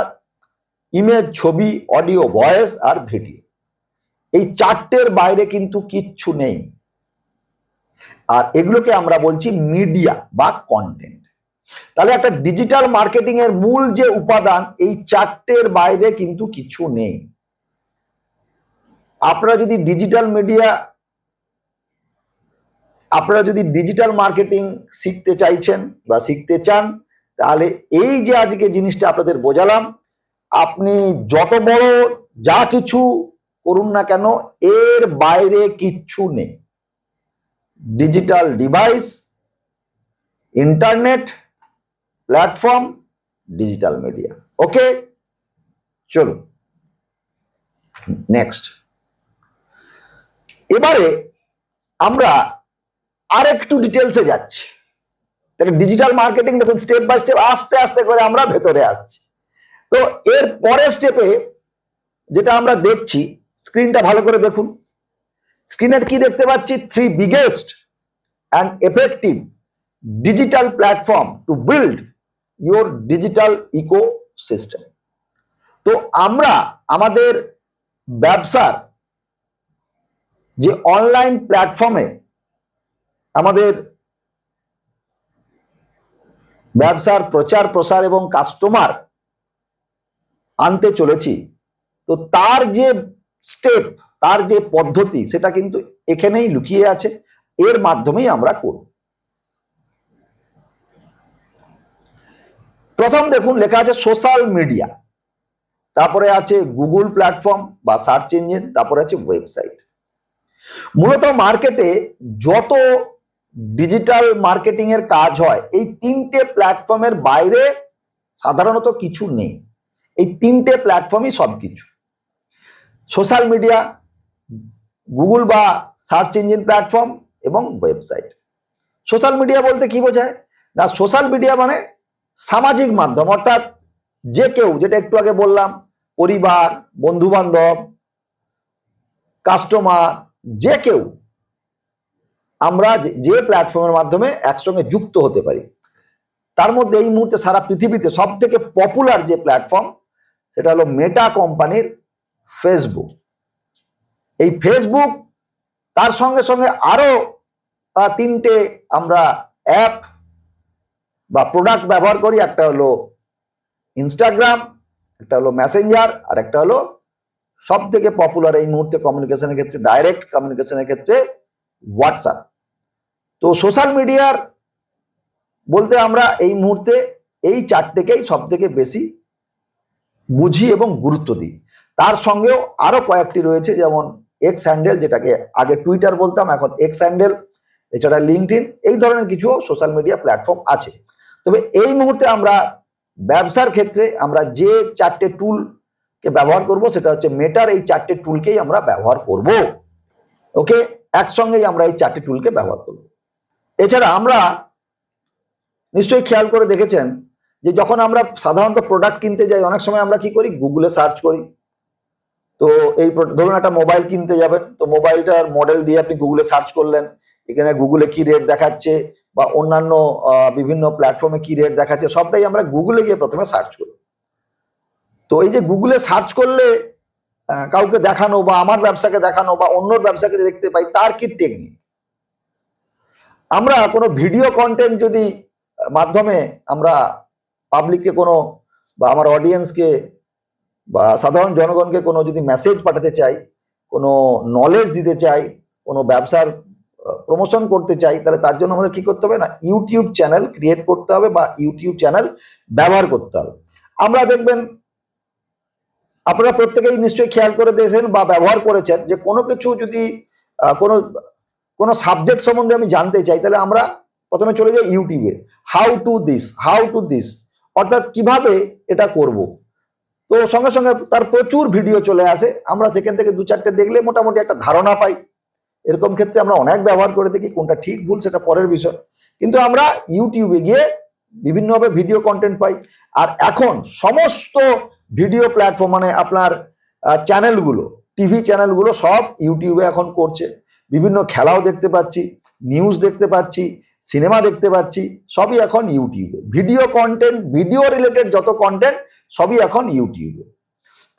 ইমেজ, ছবি, অডিও, ভয়েস আর ভিডিও। এই চারটের বাইরে কিন্তু কিচ্ছু নেই। আর এগুলোকে আমরা বলছি মিডিয়া বা কন্টেন্ট। তাহলে একটা ডিজিটাল মার্কেটিং এর মূল যে উপাদান, এই চারটের বাইরে কিন্তু কিছু নেই। আপনারা যদি ডিজিটাল মার্কেটিং শিখতে চাইছেন বা শিখতে চান, তাহলে এই যে আজকে জিনিসটা আপনাদের বোঝালাম, আপনি যত বড় যা কিছু করুন না কেন, এর বাইরে কিচ্ছু নেই। Digital device, internet, platform, digital media. Okay, চলুন নেক্সট। এবারে আমরা আরেকটু ডিটেলসে যাচ্ছি। ডিজিটাল মার্কেটিং দেখুন, স্টেপ বাই স্টেপ আস্তে আস্তে করে আমরা ভেতরে আসছি। তো এর পরের স্টেপে যেটা আমরা দেখছি, স্ক্রিনটা ভালো করে দেখুন। স্ক্রিনের কি দেখতে পাচ্ছি? 3 biggest and effective digital platform to build your digital ecosystem. তো আমরা আমাদের ব্যবসার যে অনলাইন প্ল্যাটফর্মে আমাদের ব্যবসার প্রচার প্রসার এবং কাস্টমার আনতে চলেছি, তো তার যে স্টেপ, তার যে পদ্ধতি, সেটা কিন্তু এখানেই লুকিয়ে আছে। এর মাধ্যমেই আমরা করব। প্রথম দেখুন, লেখা আছে সোশ্যাল মিডিয়া, তারপরে আছে গুগল প্ল্যাটফর্ম বা সার্চ ইঞ্জিন, তারপরে আছে ওয়েবসাইট। মূলত মার্কেটে যত ডিজিটাল মার্কেটিং এর কাজ হয়, এই তিনটে প্ল্যাটফর্মের বাইরে সাধারণত কিছু নেই। এই তিনটে প্ল্যাটফর্মই সবকিছু। সোশ্যাল মিডিয়া, গুগল বা সার্চ ইঞ্জিন প্ল্যাটফর্ম এবং ওয়েবসাইট। সোশ্যাল মিডিয়া বলতে কি বোঝায় না, সোশ্যাল মিডিয়া মানে সামাজিক মাধ্যম, অর্থাৎ যে কেউ, যেটা একটু আগে বললাম, পরিবার, বন্ধু বান্ধব, কাস্টমার, যে কেউ আমরা যে প্ল্যাটফর্মের মাধ্যমে একসঙ্গে যুক্ত হতে পারি। তার মধ্যে এই মুহূর্তে সারা পৃথিবীতে সব থেকে পপুলার যে প্ল্যাটফর্ম, সেটা হলো মেটা কোম্পানির ফেসবুক। এই ফেসবুক, তার সঙ্গে সঙ্গে আরো তিনটে আমরা অ্যাপ বা প্রোডাক্ট ব্যবহার করি। একটা হলো ইনস্টাগ্রাম, একটা হলো মেসেঞ্জার, আর একটা হলো সব থেকে পপুলার এই মুহূর্তে কমিউনিকেশনের ক্ষেত্রে, ডাইরেক্ট কমিউনিকেশনের ক্ষেত্রে, হোয়াটসঅ্যাপ। তো সোশ্যাল মিডিয়ার বলতে আমরা এই মুহূর্তে এই চারটেকেই সব থেকে বেশি বুঝি এবং গুরুত্ব দিই। তার সঙ্গেও আরো কয়েকটি রয়েছে, যেমন এক্স হ্যান্ডেল, যেটাকে আগে টুইটার বলতাম, এখন এক্স হ্যান্ডেল, এছাড়া লিঙ্কডইন, এই ধরনের কিছু সোশ্যাল মিডিয়া প্ল্যাটফর্ম আছে। তবে এই মুহূর্তে আমরা ব্যবসার ক্ষেত্রে আমরা যে চারটে টুলকে ব্যবহার করব, সেটা হচ্ছে মেটার এই চারটে টুলকেই আমরা ব্যবহার করব। ওকে, একসঙ্গেই আমরা এই চারটে টুলকে ব্যবহার করব। এছাড়া আমরা নিশ্চয়ই খেয়াল করে দেখেছেন যে যখন আমরা সাধারণত প্রোডাক্ট কিনতে যাই, অনেক সময় আমরা কি করি, গুগলে সার্চ করি। তো এই ধরুন একটা মোবাইল কিনতে যাবেন, তো মোবাইলটার মডেল দিয়ে আপনি গুগলে সার্চ করলেন, এখানে গুগলে কি রেট দেখাচ্ছে বা অন্যান্য বিভিন্ন প্ল্যাটফর্মে কি রেট দেখাচ্ছে, সবটাই আমরা গুগলে গিয়ে প্রথমে সার্চ করি। তো এই যে গুগলে সার্চ করলে কাউকে দেখানো বা আমার ব্যবসাকে দেখানো বা অন্যর ব্যবসাকে দেখতে পাই, তার কি টেকনিক। আমরা কোনো ভিডিও কন্টেন্ট যদি মাধ্যমে আমরা পাবলিককে কোনো বা আমার অডিয়েন্সকে বা সাধারণ জনগণকে কোনো যদি মেসেজ পাঠাতে চাই, কোনো নলেজ দিতে চাই, কোনো ব্যবসার প্রমোশন করতে চাই, তাহলে তার জন্য আমাদের কি করতে হবে না, ইউটিউব চ্যানেল ক্রিয়েট করতে হবে বা ইউটিউব চ্যানেল ব্যবহার করতে হবে। আমরা দেখবেন, আপনারা প্রত্যেকেই নিশ্চয়ই খেয়াল করে দেখেছেন বা ব্যবহার করেছেন যে কোনো কিছু যদি কোনো কোনো সাবজেক্ট সম্বন্ধে আমি জানতে চাই, তাহলে আমরা প্রথমে চলে যাই ইউটিউবে, হাউ টু দিস, অর্থাৎ কিভাবে এটা করব। তো সঙ্গে সঙ্গে তার প্রচুর ভিডিও চলে আসে, আমরা সেখান থেকে 2-4টে দেখলে মোটামুটি একটা ধারণা পাই। এরকম ক্ষেত্রে আমরা অনেক ব্যবহার করে দেখি, কোনটা ঠিক ভুল সেটা পরের বিষয়, কিন্তু আমরা ইউটিউবে গিয়ে বিভিন্নভাবে ভিডিও কন্টেন্ট পাই। আর এখন সমস্ত ভিডিও প্ল্যাটফর্ম মানে আপনার চ্যানেলগুলো, টিভি চ্যানেলগুলো সব ইউটিউবে এখন করছে। বিভিন্ন খেলাও দেখতে পাচ্ছি, নিউজ দেখতে পাচ্ছি, সিনেমা দেখতে পাচ্ছি, সবই এখন ইউটিউবে। ভিডিও কন্টেন্ট, ভিডিও রিলেটেড যত কন্টেন্ট সবই এখন ইউটিউবে।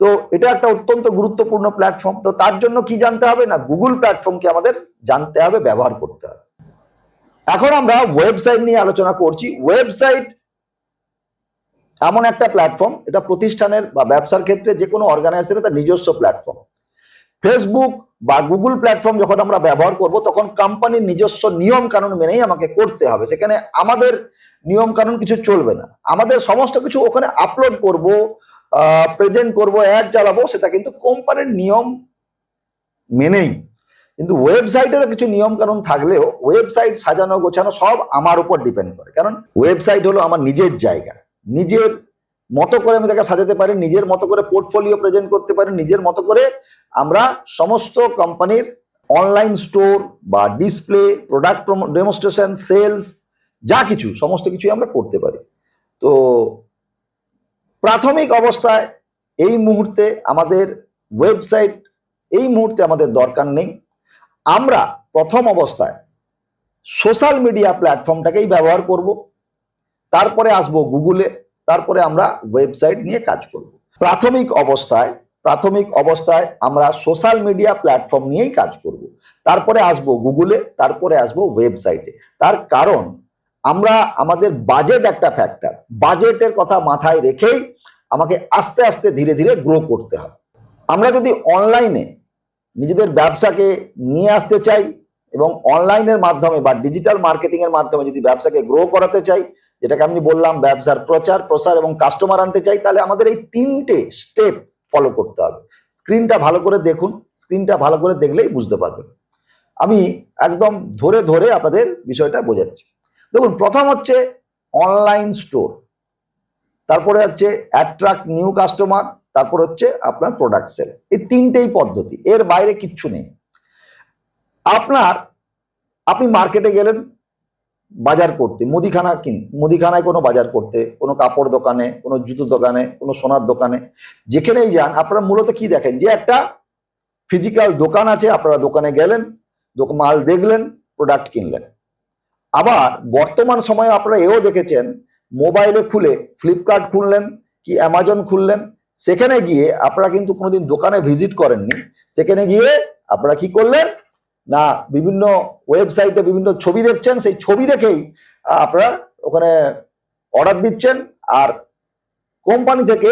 তো এটা একটা অত্যন্ত গুরুত্বপূর্ণ প্ল্যাটফর্ম। তো তার জন্য কি জানতে হবে না, গুগল প্ল্যাটফর্মকে আমাদের জানতে হবে, ব্যবহার করতে হবে। এখন আমরা ওয়েবসাইট নিয়ে আলোচনা করছি। ওয়েবসাইট এমন একটা প্ল্যাটফর্ম, এটা প্রতিষ্ঠানের বা ব্যবসার ক্ষেত্রে যে কোনো অর্গানাইজেশনের তার নিজস্ব প্ল্যাটফর্ম। ফেসবুক বা গুগল প্ল্যাটফর্ম যখন আমরা ব্যবহার করব, তখন কোম্পানির নিজস্ব নিয়ম কানুন মেনেই আমাকে করতে হবে। সেখানে আমাদের নিয়ম কানুন কিছু চলবে না। আমাদের সমস্ত কিছু ওখানে আপলোড করব, প্রেজেন্ট করব, অ্যাড চালাবো, সেটা কিন্তু কোম্পানির নিয়ম মেনেই। কিন্তু ওয়েবসাইটেরও কিছু নিয়ম কানুন থাকলেও ওয়েবসাইট সাজানো গোছানো সব আমার উপর ডিপেন্ড করে। কারণ ওয়েবসাইট হলো আমার নিজের জায়গা, নিজের মতো করে আমি তাকে সাজাতে পারি, নিজের মতো করে পোর্টফোলিও প্রেজেন্ট করতে পারি, নিজের মতো করে আমরা সমস্ত কোম্পানির অনলাইন স্টোর বা ডিসপ্লে, প্রোডাক্ট ডেমনস্ট্রেশন, সেলস, যা কিছু সমস্ত কিছুই আমরা করতে পারি। তো প্রাথমিক অবস্থায় এই মুহূর্তে আমাদের ওয়েবসাইট এই মুহূর্তে আমাদের দরকার নেই। আমরা প্রথম অবস্থায় সোশ্যাল মিডিয়া প্ল্যাটফর্মটাকেই ব্যবহার করব, তারপরে আসবো গুগলে, তারপরে আমরা ওয়েবসাইট নিয়ে কাজ করব। প্রাথমিক অবস্থায় আমরা সোশ্যাল মিডিয়া প্ল্যাটফর্ম নিয়েই কাজ করব, তারপরে আসবো গুগলে, তারপরে আসবো ওয়েবসাইটে। তার কারণ আমরা আমাদের বাজেট একটা ফ্যাক্টর, বাজেটের কথা মাথায় রেখেই আমাকে আস্তে আস্তে ধীরে ধীরে গ্রো করতে হবে। আমরা যদি অনলাইনে নিজেদের ব্যবসাকে নিয়ে আসতে চাই এবং অনলাইনের মাধ্যমে বা ডিজিটাল মার্কেটিং এর মাধ্যমে যদি ব্যবসাকে গ্রো করাতে চাই, যেটাকে আমি বললাম ব্যবসার প্রচার প্রসার এবং কাস্টমার আনতে চাই, তাহলে আমাদের এই 3টে স্টেপ ফলো করতে হবে। স্ক্রিনটা ভালো করে দেখুন, স্ক্রিনটা ভালো করে দেখলেই বুঝতে পারবেন। আমি একদম ধরে ধরে আপনাদের বিষয়টা বোঝাচ্ছি। দেখুন, প্রথম হচ্ছে অনলাইন স্টোর, তারপরে হচ্ছে অ্যাট্রাক্ট নিউ কাস্টমার, তারপর হচ্ছে আপনার প্রোডাক্ট সেল। এই 3টেই পদ্ধতি, এর বাইরে কিচ্ছু নেই। আপনি মার্কেটে গেলেন বাজার করতে, মুদিখানায় কোনো বাজার করতে, কোনো কাপড় দোকানে, কোনো জুতো দোকানে, কোনো সোনার দোকানে, যেখানেই যান আপনারা মূলত কি দেখেন, যে একটা ফিজিক্যাল দোকান আছে, আপনারা দোকানে গেলেন, মাল দেখলেন, প্রোডাক্ট কিনলেন। আবার বর্তমান সময়ে আপনারা এও দেখেছেন, মোবাইলে খুলে ফ্লিপকার্ট খুললেন কি অ্যামাজন খুললেন, সেখানে গিয়ে আপনারা কিন্তু কোনোদিন দোকানে ভিজিট করেননি, সেখানে গিয়ে আপনারা কি করলেন না, বিভিন্ন ওয়েবসাইটে বিভিন্ন ছবি দেখছেন, সেই ছবি দেখেই আপনারা ওখানে অর্ডার দিচ্ছেন, আর কোম্পানি থেকে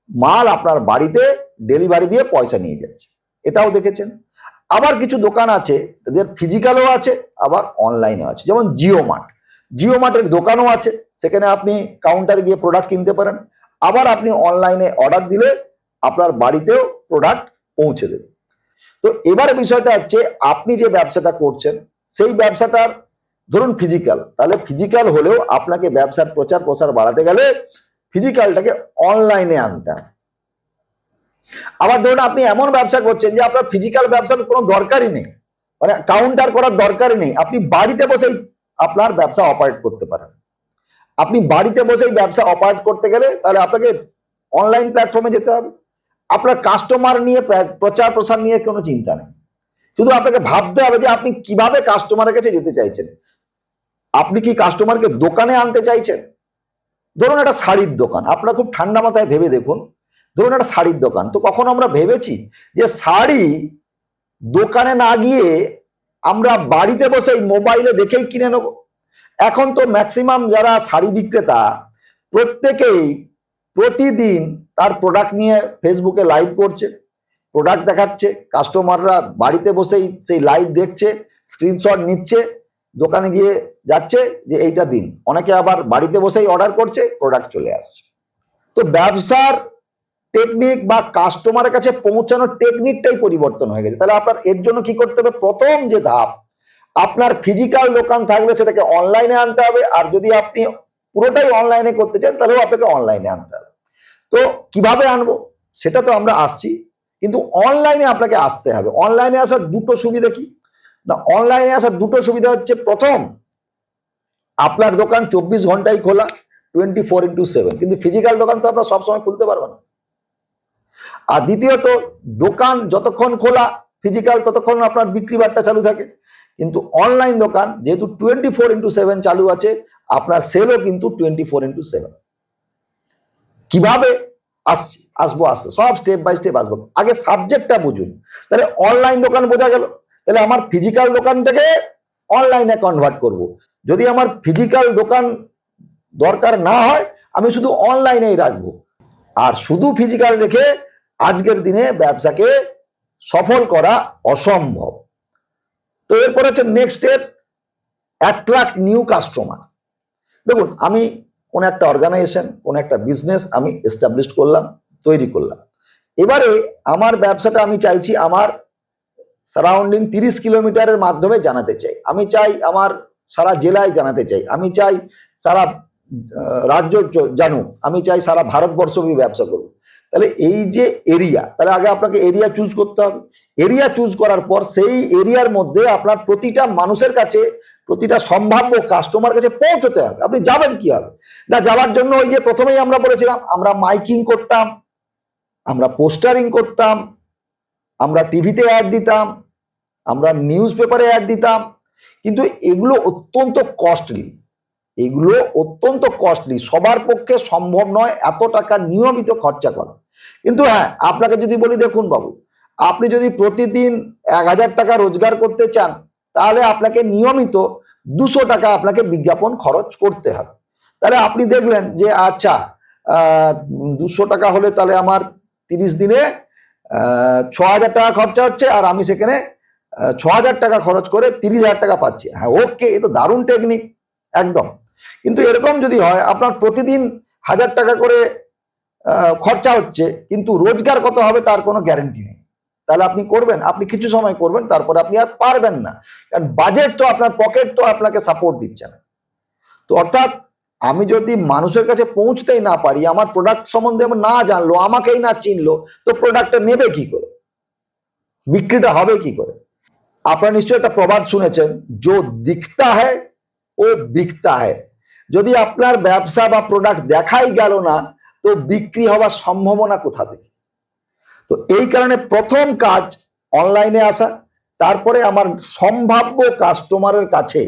মাল আপনার বাড়িতে ডেলিভারি দিয়ে পয়সা নিয়ে যাচ্ছে, এটাও দেখেছেন। আবার কিছু দোকান আছে তাদের ফিজিক্যালও আছে, আবার অনলাইনেও আছে, যেমন জিও মার্টের দোকানও আছে, সেখানে আপনি কাউন্টারে গিয়ে প্রোডাক্ট কিনতে পারেন। আবার আপনি অনলাইনে অর্ডার দিলে আপনার বাড়িতেও প্রোডাক্ট পৌঁছে দেবে। তো এবারে বিষয়টা হচ্ছে, আপনি যে ব্যবসাটা করছেন সেই ব্যবসাটার ধরুন ফিজিক্যাল, তাহলে ফিজিক্যাল হলেও আপনাকে ব্যবসার প্রচার প্রসার বাড়াতে গেলে ফিজিক্যালটাকে অনলাইনে আনতে হবে। আবার ধরুন আপনি এমন ব্যবসা করছেন যে আপনার ফিজিক্যাল ব্যবসার কোনো দরকারই নেই, মানে কাউন্টার করার দরকারই নেই, আপনি বাড়িতে বসেই আপনার ব্যবসা অপারেট করতে পারেন। আপনি বাড়িতে বসেই ব্যবসা অপারেট করতে গেলে তাহলে আপনাকে অনলাইন প্ল্যাটফর্মে যেতে হবে। আপনার কাস্টমার নিয়ে প্রচার প্রসার নিয়ে কোনো চিন্তা নেই, শুধু আপনাকে ভাবতে হবে যে আপনি কিভাবে কাস্টমারের কাছে যেতে চাইছেন। আপনি কি কাস্টমারকে দোকানে আনতে চাইছেন? ধরুন একটা শাড়ির দোকান, আপনারা খুব ঠান্ডা মাথায় ভেবে দেখুন, ধরুন একটা শাড়ির দোকান, তো কখনো আমরা ভেবেছি যে শাড়ি দোকানে না গিয়ে আমরা বাড়িতে বসে মোবাইলে দেখেই কিনে নেব? এখন তো ম্যাক্সিমাম যারা শাড়ি বিক্রেতা প্রত্যেকেই প্রতিদিন তার প্রোডাক্ট নিয়ে ফেসবুকে লাইভ করছে, প্রোডাক্ট দেখাচ্ছে, কাস্টমাররা বাড়িতে বসেই সেই লাইভ দেখছে, স্ক্রিনশট নিচ্ছে, দোকানে গিয়ে যাচ্ছে যে এইটা দিন। অনেকে আবার বাড়িতে বসেই অর্ডার করছে, প্রোডাক্ট চলে আসছে। তো ব্যবসার টেকনিক বা কাস্টমারের কাছে পৌঁছানোর টেকনিকটাই পরিবর্তন হয়ে গেছে। তাহলে আপনার এর জন্য কি করতে হবে? প্রথম যে ধাপ, আপনার ফিজিক্যাল দোকান থাকলে সেটাকে অনলাইনে আনতে হবে, আর যদি আপনি পুরোটাই অনলাইনে করতে চান তাহলেও আপনাকে অনলাইনে আনতে হবে। তো কিভাবে আনবো সেটা তো আমরা আসছি, কিন্তু অনলাইনে আপনাকে আসতে হবে। অনলাইনে আসার দুটো সুবিধা কি না, অনলাইনে আসার দুটো সুবিধা হচ্ছে, প্রথম, আপনার দোকান 24 ঘন্টাই খোলা, 24x7, কিন্তু ফিজিক্যাল দোকান তো আপনার সবসময় খুলতে পারবেন না। আর দ্বিতীয়ত, দোকান যতক্ষণ খোলা ফিজিক্যাল ততক্ষণ আপনার বিক্রি বাট্টা চালু থাকে, কিন্তু অনলাইন দোকান যেহেতু 24x7 চালু আছে, আপনার সেলও কিন্তু 24x7। কিভাবে আসবো আসতে সব স্টেপ বাই স্টেপ আসবো। আগে সাবজেক্টটা বুঝুন। তাহলে অনলাইন দোকান বোঝা গেল, তাহলে আমার ফিজিক্যাল দোকানটাকে অনলাইনে কনভার্ট করব। যদি আমার ফিজিক্যাল দোকান দরকার না হয়, আমি শুধু অনলাইনেই রাখবো। আর শুধু ফিজিক্যাল রেখে আজকের দিনে ব্যবসাকে সফল করা অসম্ভব। তো এরপর হচ্ছে next step, attract new customer. দেখুন, আমি কোন একটা অর্গানাইজেশন, কোন একটা বিজনেস আমি এস্টাবলিশ করলাম, তৈরি করলাম। এবারে আমার ব্যবসাটা আমি চাইছি আমার সারাউন্ডিং 30 কিলোমিটারের মাধ্যমে জানাতে চাই, আমি চাই আমার সারা জেলায় জানাতে চাই, আমি চাই সারা রাজ্য জানুক, আমি চাই সারা ভারতবর্ষব্যাপী ব্যবসা করব। তাহলে এই যে এরিয়া, তাহলে আগে আপনাকে এরিয়া চুজ করতে হবে। এরিয়া চুজ করার পর সেই এরিয়ার মধ্যে আপনার প্রতিটা মানুষের কাছে, প্রতিটা সম্ভাব্য কাস্টমার কাছে পৌঁছতে হবে। আপনি যাবেন কি হবে না, যাওয়ার জন্য ওই যে প্রথমেই আমরা বলেছিলাম, আমরা মাইকিং করতাম, আমরা পোস্টারিং করতাম, আমরা টিভিতে অ্যাড দিতাম, আমরা নিউজ পেপারে অ্যাড দিতাম, কিন্তু এগুলো অত্যন্ত কস্টলি। এগুলো অত্যন্ত কস্টলি, সবার পক্ষে সম্ভব নয় এত টাকা নিয়মিত খরচা করা। কিন্তু হ্যাঁ, আপনাকে যদি বলি, দেখুন বাবু, আপনি যদি প্রতিদিন 1000 টাকা রোজগার করতে চান, তাহলে আপনাকে নিয়মিত 200 টাকা আপনাকে বিজ্ঞাপন খরচ করতে হবে। তাহলে আপনি দেখলেন যে আচ্ছা, 200 টাকা হলে তাহলে আমার 30 দিনে 6000 টাকা খরচা হচ্ছে, আর আমি সেখানে 6000 টাকা খরচ করে 30,000 টাকা পাচ্ছি। হ্যাঁ, ওকে, এ তো দারুণ টেকনিক একদম। কিন্তু এরকম যদি হয় আপনার প্রতিদিন 1000 টাকা করে খরচা হচ্ছে, কিন্তু রোজগার কত হবে তার কোনো গ্যারেন্টি নেই, তাহলে আপনি করবেন? আপনি কিছু সময় করবেন, তারপরে আপনি আর পারবেন না, কারণ বাজেট তো, আপনার পকেট তো আপনাকে সাপোর্ট দিচ্ছে না। তো অর্থাৎ আমি যদি মানুষের কাছে পৌঁছতেই না পারি, আমার প্রোডাক্ট সম্বন্ধে না জানলো, আমাকেই না চিনলো, তো প্রোডাক্টটা নেবে কি করে, বিক্রিটা হবে কি করে? আপনারা নিশ্চয়ই একটা প্রবাদ শুনেছেন, जो दिखता है ও বিকতা है। যদি আপনার ব্যবসা বা প্রোডাক্ট দেখাই গেল না, তো বিক্রি হওয়ার সম্ভাবনা কোথা থেকে? তো এই কারণে প্রথম কাজ অনলাইনে আসা, তারপরে আমার সম্ভাব্য কাস্টমারের কাছে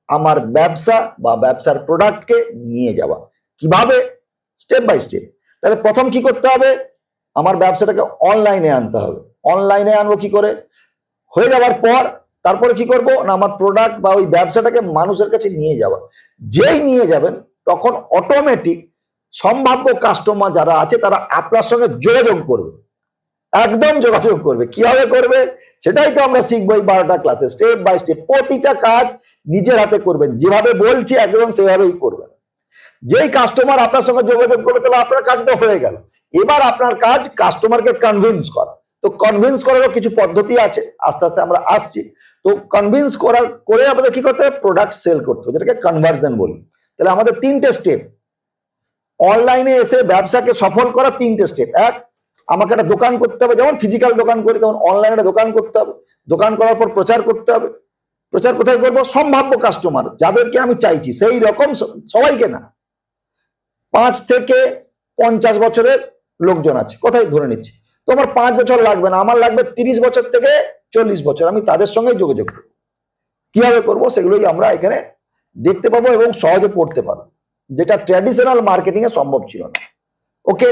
আমার ব্যবসা বা ব্যবসার প্রোডাক্টকে নিয়ে যাওয়া। কিভাবে? Step by step. তাহলে প্রথম কি করতে হবে? আমার ব্যবসাটাকে অনলাইনে আনতে হবে। অনলাইনে আনবো কি করে? হয়ে যাওয়ার পর তারপরে কি করব না, আমার প্রোডাক্ট বা ওই ব্যবসাটাকে মানুষের কাছে নিয়ে যাওয়া। যেই নিয়ে যাবেন, তখন অটোমেটিক সম্ভাব্য কাস্টমার যারা আছে তারা আপনার সঙ্গে যোগাযোগ করবে, একদম যোগাযোগ করবে। কিভাবে করবে সেটাই তো আমরা শিখবো এই 12টা ক্লাসে, স্টেপ বাই স্টেপ। প্রতিটা কাজ নিজের হাতে করবেন, যেভাবে বলছি একদম সেভাবেই করবেন। যেই কাস্টমার আপনার সঙ্গে যোগাযোগ করবে, তাহলে আপনার কাজ তো হয়ে গেল। এবার আপনার কাজ কাস্টমারকে কনভিন্স করা। তো কনভিন্স করারও কিছু পদ্ধতি আছে, আস্তে আস্তে আমরা আসছি। তো কনভিন্স করে আমাদের কি করতে হবে? প্রোডাক্ট সেল করতে হবে, যেটাকে কনভার্জন বলি। তাহলে আমাদের 3টে স্টেপ, অনলাইনে এসে ব্যবসাকে সফল করা 3টে স্টেপ। এক, আমাকে একটা দোকান করতে হবে, যেমন ফিজিক্যাল দোকান করি তেমন অনলাইনে দোকান করতে হবে। দোকান করার পর প্রচার করতে হবে। প্রচার কোথায় করবো? সম্ভাব্য কাস্টমার যাদেরকে আমি চাইছি সেই রকম সবাইকে না, 5 থেকে 50 বছরের লোকজন আছে, কোথায় ধরে নিচ্ছি, তো আমার 5 বছর লাগবে না, আমার লাগবে 30 বছর থেকে 40 বছর, আমি তাদের সঙ্গে যোগাযোগ করবো। কিভাবে করবো সেগুলোই আমরা এখানে দেখতে পাবো এবং সহজে পড়তে পারবো, যেটা ট্র্যাডিশনাল মার্কেটিং এ সম্ভব ছিল না। ওকে,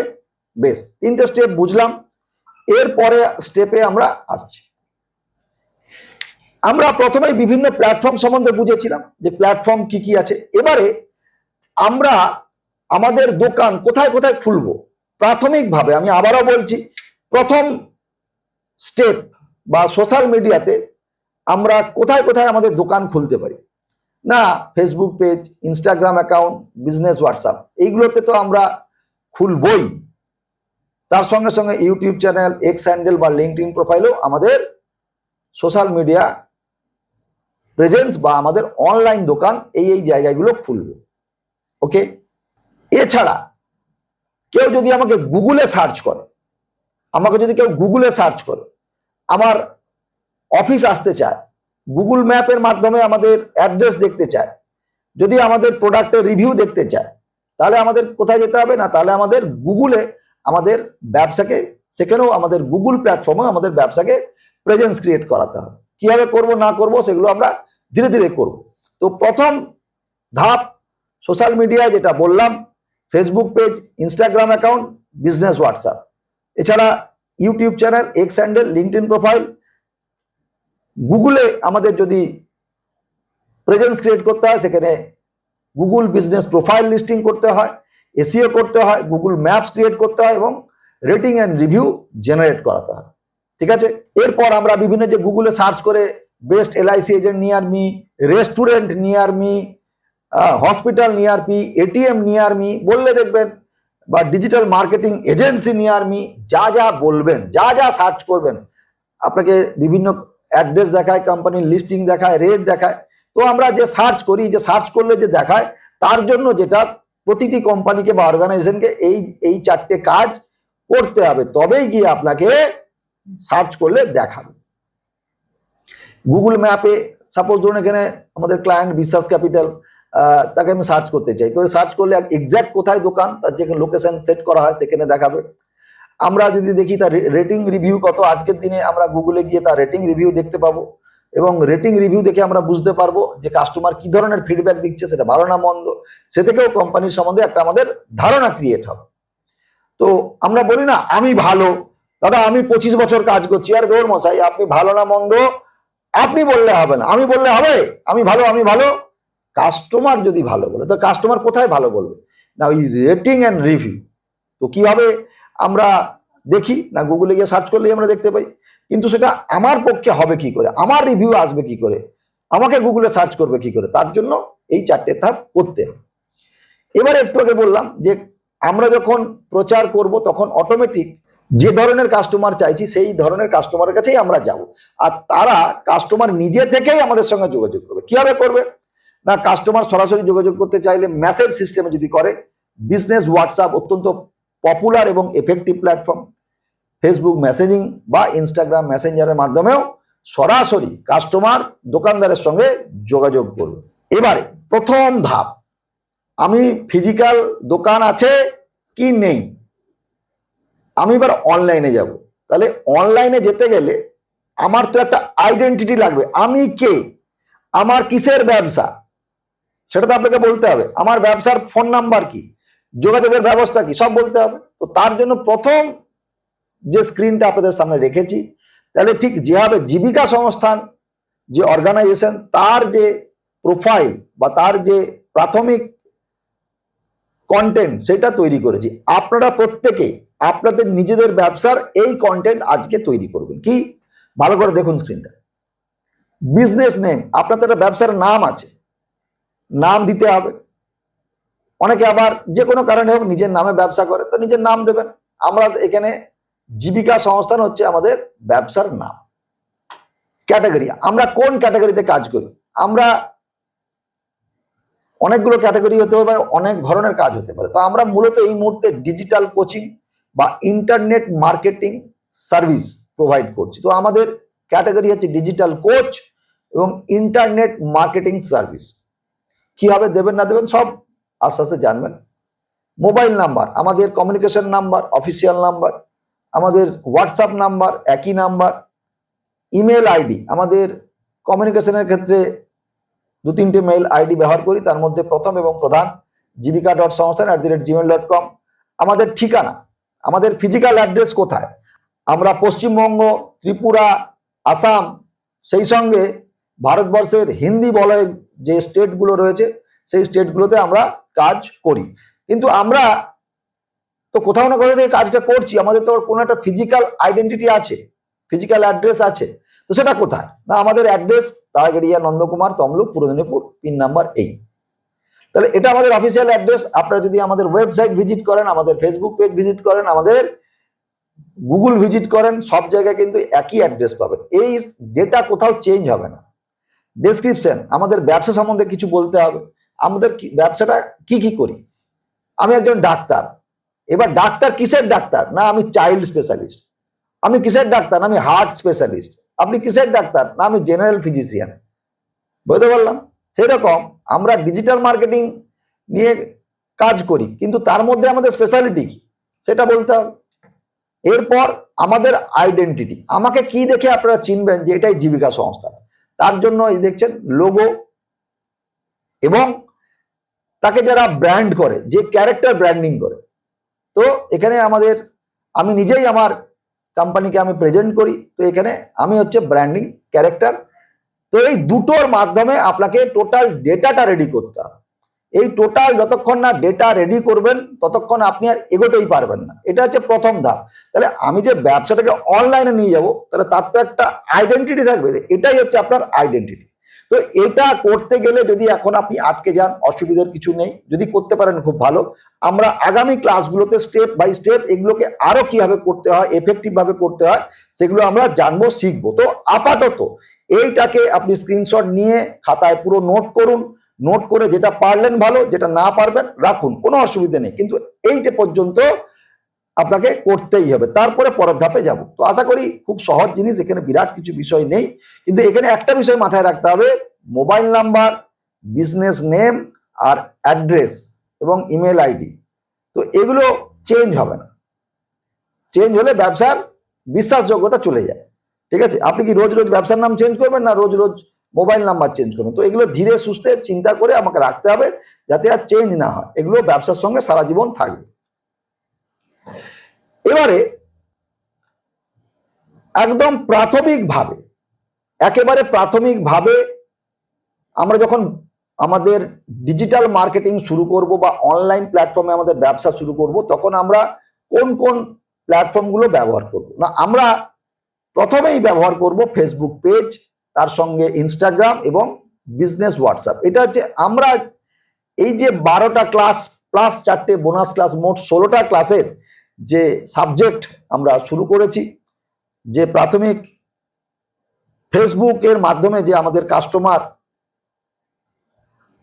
বেশ, 3টে স্টেপ বুঝলাম। এরপরে স্টেপে আমরা আসছি। আমরা প্রথমেই বিভিন্ন প্ল্যাটফর্ম সম্বন্ধে বুঝেছিলাম যে প্ল্যাটফর্ম কি কি আছে। এবারে আমরা আমাদের দোকান কোথায় কোথায় খুলবো প্রাথমিকভাবে, আমি আবারও বলছি, প্রথম স্টেপ বা সোশ্যাল মিডিয়াতে আমরা কোথায় কোথায় আমাদের দোকান খুলতে পারি। না, Facebook page, Instagram account, business WhatsApp, এইগুলোতে তো আমরা খুলবই। তার সঙ্গে সঙ্গে ইউটিউব চ্যানেল, এক্স হ্যান্ডেল বা লিঙ্কডইন প্রোফাইলেও আমাদের সোশ্যাল মিডিয়া প্রেজেন্স বা আমাদের অনলাইন দোকান এই জায়গাগুলো খুলব। ওকে, এছাড়া কেউ যদি আমাকে গুগলে সার্চ করে, আমার অফিস আসতে চায়, গুগল ম্যাপের মাধ্যমে আমাদের অ্যাড্রেস দেখতে চায়, যদি আমাদের প্রোডাক্টের রিভিউ দেখতে চায়, তাহলে আমাদের কোথায় যেতে হবে? না, তাহলে আমাদের গুগলে আমাদের ব্যবসাকে, সেখানেও আমাদের গুগল প্ল্যাটফর্মে আমাদের ব্যবসাকে প্রেজেন্স ক্রিয়েট করাতে হবে। কিভাবে করব না করব সেগুলো আমরা ধীরে ধীরে করব। তো প্রথম ধাপ সোশ্যাল মিডিয়ায় যেটা বললাম, Facebook page, Instagram account, business WhatsApp, এছাড়া YouTube channel, X handle, LinkedIn profile. গুগলে আমাদের যদি প্রেজেন্স ক্রিয়েট করতে হয়, সেখানে গুগল বিজনেস প্রোফাইল লিস্টিং করতে হয়, এসইও করতে হয়, গুগল ম্যাপস ক্রিয়েট করতে হয় এবং রেটিং অ্যান্ড রিভিউ জেনারেট করাতে হয়। ঠিক আছে, এরপর আমরা বিভিন্ন যে গুগলে সার্চ করে best LIC agent near me, restaurant near me, hospital near me, ATM near me বললে দেখবেন, বা digital marketing agency near me, যা যা বলবেন, যা যা সার্চ করবেন, আপনাকে বিভিন্ন অ্যাড্রেস দেখায়, কোম্পানির লিস্টিং দেখায়, রেট দেখায়। তো আমরা যে সার্চ করি, যে সার্চ করলে যে দেখায়, তার জন্য যেটা প্রতিটি কোম্পানিকে বা অর্গানাইজেশনকে এই 4টে কাজ করতে হবে, তবেই গিয়ে আপনাকে সার্চ করলে দেখাবে। গুগল ম্যাপে সাপোজ ধরুন এখানে আমাদের ক্লায়েন্ট বিশ্বাস ক্যাপিটাল, তাকে আমি সার্চ করতে চাই, তো সার্চ করলে এক্স্যাক্ট কোথায় দোকান, তার যেখানে লোকেশন সেট করা হয় সেখানে দেখাবে। আমরা যদি দেখি তার রেটিং রিভিউ কত, আজকের দিনে আমরা গুগলে গিয়ে তার রেটিং রিভিউ দেখতে পাবো, এবং রেটিং রিভিউ দেখে আমরা বুঝতে পারবো যে কাস্টমার কি ধরনের ফিডব্যাক দিচ্ছে, সেটা ভালো না মন্দ, সে থেকেও কোম্পানির সম্বন্ধে একটা আমাদের ধারণা ক্রিয়েট হবে। তো আমরা বলি না আমি ভালো, দাদা আমি 25 বছর কাজ করছি, আর দৌড় মশাই আপনি ভালো না মন্দ আপনি বললে হবে না, আমি বললে হবে আমি ভালো। কাস্টমার যদি ভালো বলে, তো কাস্টমার কোথায় ভালো বলবে? না, ওই রেটিং অ্যান্ড রিভিউ। তো কিভাবে আমরা দেখি? না, গুগলে গিয়ে সার্চ করলেই আমরা দেখতে পাই, কিন্তু সেটা আমার পক্ষে হবে কি করে, আমার রিভিউ আসবে কি করে, আমাকে গুগলে সার্চ করবে কি করে? তার জন্য এই 4টে ধাপ করতে হবে। এবার একটু আগে বললাম যে আমরা যখন প্রচার করব তখন অটোমেটিক যে ধরনের কাস্টমার চাইছি সেই ধরনের কাস্টমারের কাছেই আমরা যাব, আর তারা কাস্টমার নিজে থেকেই আমাদের সঙ্গে যোগাযোগ করবে। কিভাবে করবে? না, কাস্টমার সরাসরি যোগাযোগ করতে চাইলে মেসেজ সিস্টেমে যদি করে, বিজনেস হোয়াটসঅ্যাপ অত্যন্ত পপুলার এবং এফেক্টিভ প্ল্যাটফর্ম, ফেসবুক মেসেজিং বা ইনস্টাগ্রাম মেসেঞ্জারের মাধ্যমেও সরাসরি কাস্টমার দোকানদারের সঙ্গে যোগাযোগ করবে। এবারে প্রথম ধাপ, আমি ফিজিক্যাল দোকান আছে কি নেই, আমি এবার অনলাইনে যাব। তাহলে অনলাইনে যেতে গেলে আমার তো একটা আইডেন্টিটি লাগবে, আমি কে, আমার কিসের ব্যবসা, সেটা তো আপনাকে বলতে হবে। আমার ব্যবসার ফোন নাম্বার কি, যোগাযোগের ব্যবস্থা কি, সব বলতে হবে। তো তার জন্য প্রথম যে স্ক্রিনটা আপনাদের সামনে রেখেছি, তাহলে ঠিক যেভাবে জীবিকা সংস্থান যে অর্গানাইজেশন, তার যে প্রোফাইল বা তার যে প্রাথমিক কন্টেন্ট সেটা তৈরি করেছি, আপনারা প্রত্যেকে আপনাদের নিজেদের ব্যবসার এই কন্টেন্ট আজকে তৈরি করবেন। কি, ভালো করে দেখুন স্ক্রিনটা। বিজনেস নেম, আপনার তো একটা ব্যবসার নাম আছে, নাম দিতে হবে। অনেকে আবার যে কোনো কারণে হোক নিজের নামে ব্যবসা করে, তো নিজের নাম দেবেন। আমরা এখানে জীবিকা সংস্থান হচ্ছে আমাদের ব্যবসার নাম। ক্যাটাগরি, আমরা কোন ক্যাটাগরিতে কাজ করি? আমরা অনেকগুলো ক্যাটাগরি হতে পারে, অনেক ধরনের কাজ হতে পারে। তো আমরা মূলত এই মুহূর্তে ডিজিটাল কোচিং বা ইন্টারনেট মার্কেটিং সার্ভিস প্রোভাইড করছি। তো আমাদের ক্যাটাগরি হচ্ছে ডিজিটাল কোচ এবং ইন্টারনেট মার্কেটিং সার্ভিস। কিভাবে দেবেন না দেবেন সব আস্তে আস্তে জানবেন। মোবাইল নাম্বার, আমাদের কমিউনিকেশন নাম্বার, অফিসিয়াল নাম্বার, আমাদের হোয়াটসঅ্যাপ নাম্বার একই নাম্বার, ইমেল আইডি, আমাদের কমিউনিকেশনের ক্ষেত্রে 2-3টে মেইল আইডি ব্যবহার করি, তার মধ্যে প্রথম এবং প্রধান জীবিকা.সংস্থান@gmail.com। আমাদের ঠিকানা, আমাদের ফিজিক্যাল অ্যাড্রেস কোথায়, আমরা পশ্চিমবঙ্গ, ত্রিপুরা, আসাম, সেই সঙ্গে ভারতবর্ষের হিন্দি বলয়ের যে স্টেটগুলো রয়েছে সেই স্টেটগুলোতে আমরা কাজ করি। কিন্তু আমরা তো কোথাও না কোথাও থেকে কাজটা করছি, আমাদের তো কোনো একটা ফিজিক্যাল আইডেন্টিটি আছে, ফিজিক্যাল অ্যাড্রেস আছে। তো সেটা কোথায় না, আমাদের অ্যাড্রেস তারাগেরিয়া, নন্দকুমার, তমলুক, পূর্ব মেদিনীপুর, পিন নাম্বার 8। তাহলে এটা আমাদের অফিসিয়াল অ্যাড্রেস। আপনারা যদি আমাদের ওয়েবসাইট ভিজিট করেন, আমাদের ফেসবুক পেজ ভিজিট করেন, আমাদের গুগল ভিজিট করেন, সব জায়গায় কিন্তু একই অ্যাড্রেস পাবেন। এই ডেটা কোথাও চেঞ্জ হবে না। ডেসক্রিপশন, আমাদের ব্যবসা সম্বন্ধে কিছু বলতে হবে, আমাদের ব্যবসাটা কি কি করি। আমি একজন ডাক্তার, এবার ডাক্তার কিসের ডাক্তার না আমি চাইল্ড স্পেশালিস্ট। আমি কিসের ডাক্তার না আমি হার্ট স্পেশালিস্ট। আপনি কিসের ডাক্তার না আমি জেনারেল ফিজিশিয়ান। বুঝতে পারলাম? সেরকম আমরা ডিজিটাল মার্কেটিং নিয়ে কাজ করি, কিন্তু তার মধ্যে আমাদের স্পেশালিটি কি সেটা বলতে হবে। এরপর আমাদের আইডেন্টিটি, আমাকে কি দেখে আপনারা চিনবেন যে এটাই জীবিকা সংস্থা, তার জন্য এই দেখছেন লোগো, এবং তাকে যারা ব্র্যান্ড করে, যে ক্যারেক্টার ব্র্যান্ডিং করে। তো এখানে আমাদের, আমি নিজেই আমার কোম্পানিকে আমি প্রেজেন্ট করি, তো এখানে আমি হচ্ছে ব্র্যান্ডিং ক্যারেক্টার। তো এই দুটোর মাধ্যমে আপনাকে টোটাল ডেটাটা রেডি করতে হবে। এই টোটাল যতক্ষণ না ডেটা রেডি করবেন ততক্ষণ আপনি আর এগোতেই পারবেন না। এটা হচ্ছে প্রথম ধাপ। তাহলে আমি যে ব্যবসাটাকে অনলাইনে নিয়ে যাব, তাহলে তার তো একটা আইডেন্টিটি থাকবে, এটাই হচ্ছে আপনার আইডেন্টিটি। তো এটা করতে গেলে যদি এখন আপনি আটকে যান, অসুবিধার কিছু নেই, যদি করতে পারেন খুব ভালো। আমরা আগামী ক্লাসগুলোতে স্টেপ বাই স্টেপ এগুলোকে আরো কিভাবে করতে হয়, এফেক্টিভ ভাবে করতে হয়, সেগুলো আমরা জানবো, শিখবো। তো আপাতত এইটাকে আপনি স্ক্রিনশট নিয়ে খাতায় পুরো নোট করুন। নোট করে যেটা পারলেন ভালো, যেটা না পারবেন রাখুন, কোনো অসুবিধা নেই। কিন্তু এইটা পর্যন্ত আপনাকে করতেই হবে, তারপরে পরের ধাপে যাব। তো আশা করি খুব সহজ জিনিস, এখানে বিরাট কিছু বিষয় নেই। কিন্তু এখানে একটা বিষয় মাথায় রাখতে হবে, মোবাইল নাম্বার, বিজনেস নেম আর অ্যাড্রেস এবং ইমেল আইডি, তো এগুলো চেঞ্জ হবে না। চেঞ্জ হলে ব্যবসার বিশ্বাসযোগ্যতা চলে যায়। ঠিক আছে? আপনি কি রোজ রোজ ব্যবসার নাম চেঞ্জ করবেন না রোজ রোজ মোবাইল নাম্বার চেঞ্জ করবেন? তো এগুলো ধীরে সুস্থে চিন্তা করে আমাকে রাখতে হবে, যাতে আর চেঞ্জ না হয়। এগুলো ব্যবসার সঙ্গে সারা জীবন থাকবে। এবারে একদম প্রাথমিকভাবে, একেবারে প্রাথমিকভাবে আমরা যখন আমাদের ডিজিটাল মার্কেটিং শুরু করব বা অনলাইন প্ল্যাটফর্মে আমাদের ব্যবসা শুরু করব, তখন আমরা কোন কোন প্ল্যাটফর্মগুলো ব্যবহার করব না, আমরা প্রথমেই ব্যবহার করব ফেসবুক পেজ, তার সঙ্গে ইনস্টাগ্রাম এবং বিজনেস হোয়াটসঅ্যাপ। এটা হচ্ছে আমরা এই যে 12টা ক্লাস প্লাস 4টে বোনাস ক্লাস, মোট 16টা ক্লাসের যে সাবজেক্ট আমরা শুরু করেছি, যে প্রাথমিক ফেসবুকের মাধ্যমে যে আমাদের কাস্টমার,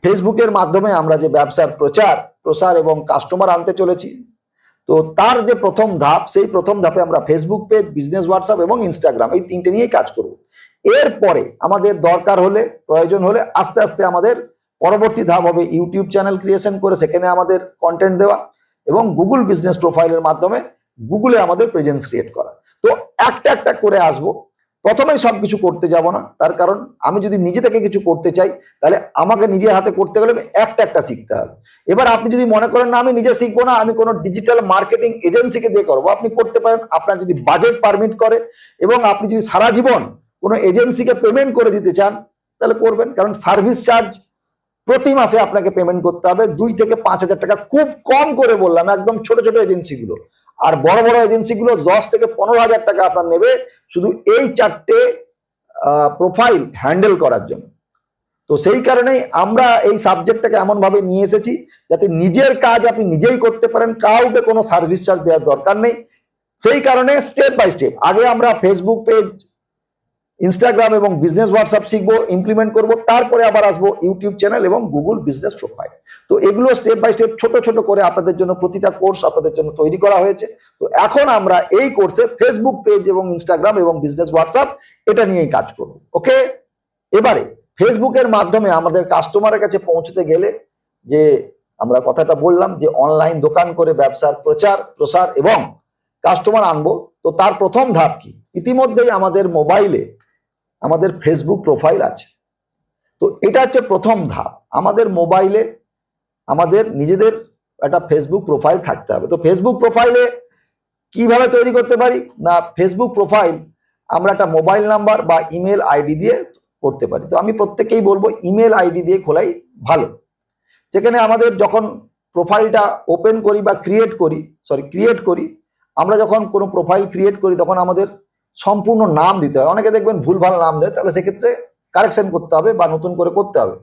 ফেসবুকের মাধ্যমে আমরা যে ব্যবসার প্রসার এবং কাস্টমার আনতে চলেছি, তো তার যে প্রথম ধাপ, সেই প্রথম ধাপে আমরা ফেসবুক পেজ, বিজনেস হোয়াটসঅ্যাপ এবং ইনস্টাগ্রাম, এই তিনটে নিয়েই কাজ করব। এরপরে আমাদের দরকার হলে, প্রয়োজন হলে আস্তে আস্তে আমাদের পরবর্তী ধাপ হবে ইউটিউব চ্যানেল ক্রিয়েশন করে সেখানে আমাদের কন্টেন্ট দেওয়া, এবং গুগল বিজনেস প্রোফাইলের মাধ্যমে গুগলে আমাদের প্রেজেন্স ক্রিয়েট করা। তো একটা একটা করে আসবো, প্রথমেই সবকিছু করতে যাব না। তার কারণ আমি যদি নিজে থেকে কিছু করতে চাই, তাহলে আমাকে নিজের হাতে করতে গেলে একটা একটা শিখতে হবে। এবার আপনি যদি মনে করেন না আমি নিজে শিখবো না, আমি কোনো ডিজিটাল মার্কেটিং এজেন্সিকে দিয়ে করবো, আপনি করতে পারেন। আপনার যদি বাজেট পারমিট করে এবং আপনি যদি সারা জীবন কোনো এজেন্সিকে পেমেন্ট করে দিতে চান, তাহলে করবেন। কারণ সার্ভিস চার্জ প্রতি মাসে আপনাকে পেমেন্ট করতে হবে 2 থেকে 5,000 টাকা, খুব কম করে বললাম, একদম ছোট ছোট এজেন্সিগুলো। আর বড় বড় এজেন্সিগুলো 10 থেকে 15,000 টাকা আপনার নেবে শুধু এই 4টে প্রোফাইল হ্যান্ডেল করার জন্য। তো সেই কারণেই আমরা এই সাবজেক্টটাকে এমন ভাবে নিয়ে এসেছি যাতে নিজের কাজ আপনি নিজেই করতে পারেন, কাউকে কোনো সার্ভিস চার্জ দেওয়ার দরকার নেই। সেই কারণে স্টেপ বাই স্টেপ আগে আমরা ফেসবুক পেজ, ইনস্টাগ্রাম এবং বিজনেস হোয়াটসঅ্যাপ শিখবো, ইমপ্লিমেন্ট করব, তারপরে আবার আসবো ইউটিউব চ্যানেল এবং গুগল বিজনেস প্রোফাইল। তো এগুলো স্টেপ বাই স্টেপ ছোট ছোট করে আপনাদের জন্য প্রতিটা কোর্স আপনাদের জন্য তৈরি করা হয়েছে। তো এখন আমরা এই কোর্সে ফেসবুক পেজ এবং ইনস্টাগ্রাম এবং বিজনেস হোয়াটসঅ্যাপ এটা নিয়েই কাজ করব। ওকে, এবারে ফেসবুকের মাধ্যমে আমাদের কাস্টমারের কাছে পৌঁছতে গেলে যে আমরা কথাটা বললাম যে অনলাইন দোকান করে ব্যবসার প্রসার এবং কাস্টমার আনবো, তো তার প্রথম ধাপ কি? ইতিমধ্যেই আমাদের মোবাইলে আমাদের ফেসবুক প্রোফাইল আছে। তো এটা হচ্ছে প্রথম ধাপ, আমাদের মোবাইলে আমাদের নিজেদের একটা ফেসবুক প্রোফাইল থাকতে হবে। তো ফেসবুক প্রোফাইলে কিভাবে তৈরি করতে পারি না, ফেসবুক প্রোফাইল আমরা একটা মোবাইল নাম্বার বা ইমেল আইডি দিয়ে করতে পারি। তো আমি প্রত্যেককেই বলবো ইমেল আইডি দিয়ে খোলাই ভালো। সেখানে আমাদের যখন প্রোফাইলটা ওপেন করি বা ক্রিয়েট করি, আমরা যখন কোনো প্রোফাইল ক্রিয়েট করি তখন আমাদের সম্পূর্ণ নাম দিতে হয়। অনেকে দেখবেন ভুলভাল নাম দেয়, তাহলে সেক্ষেত্রে কারেকশন করতে হবে বা নতুন করে করতে হবে।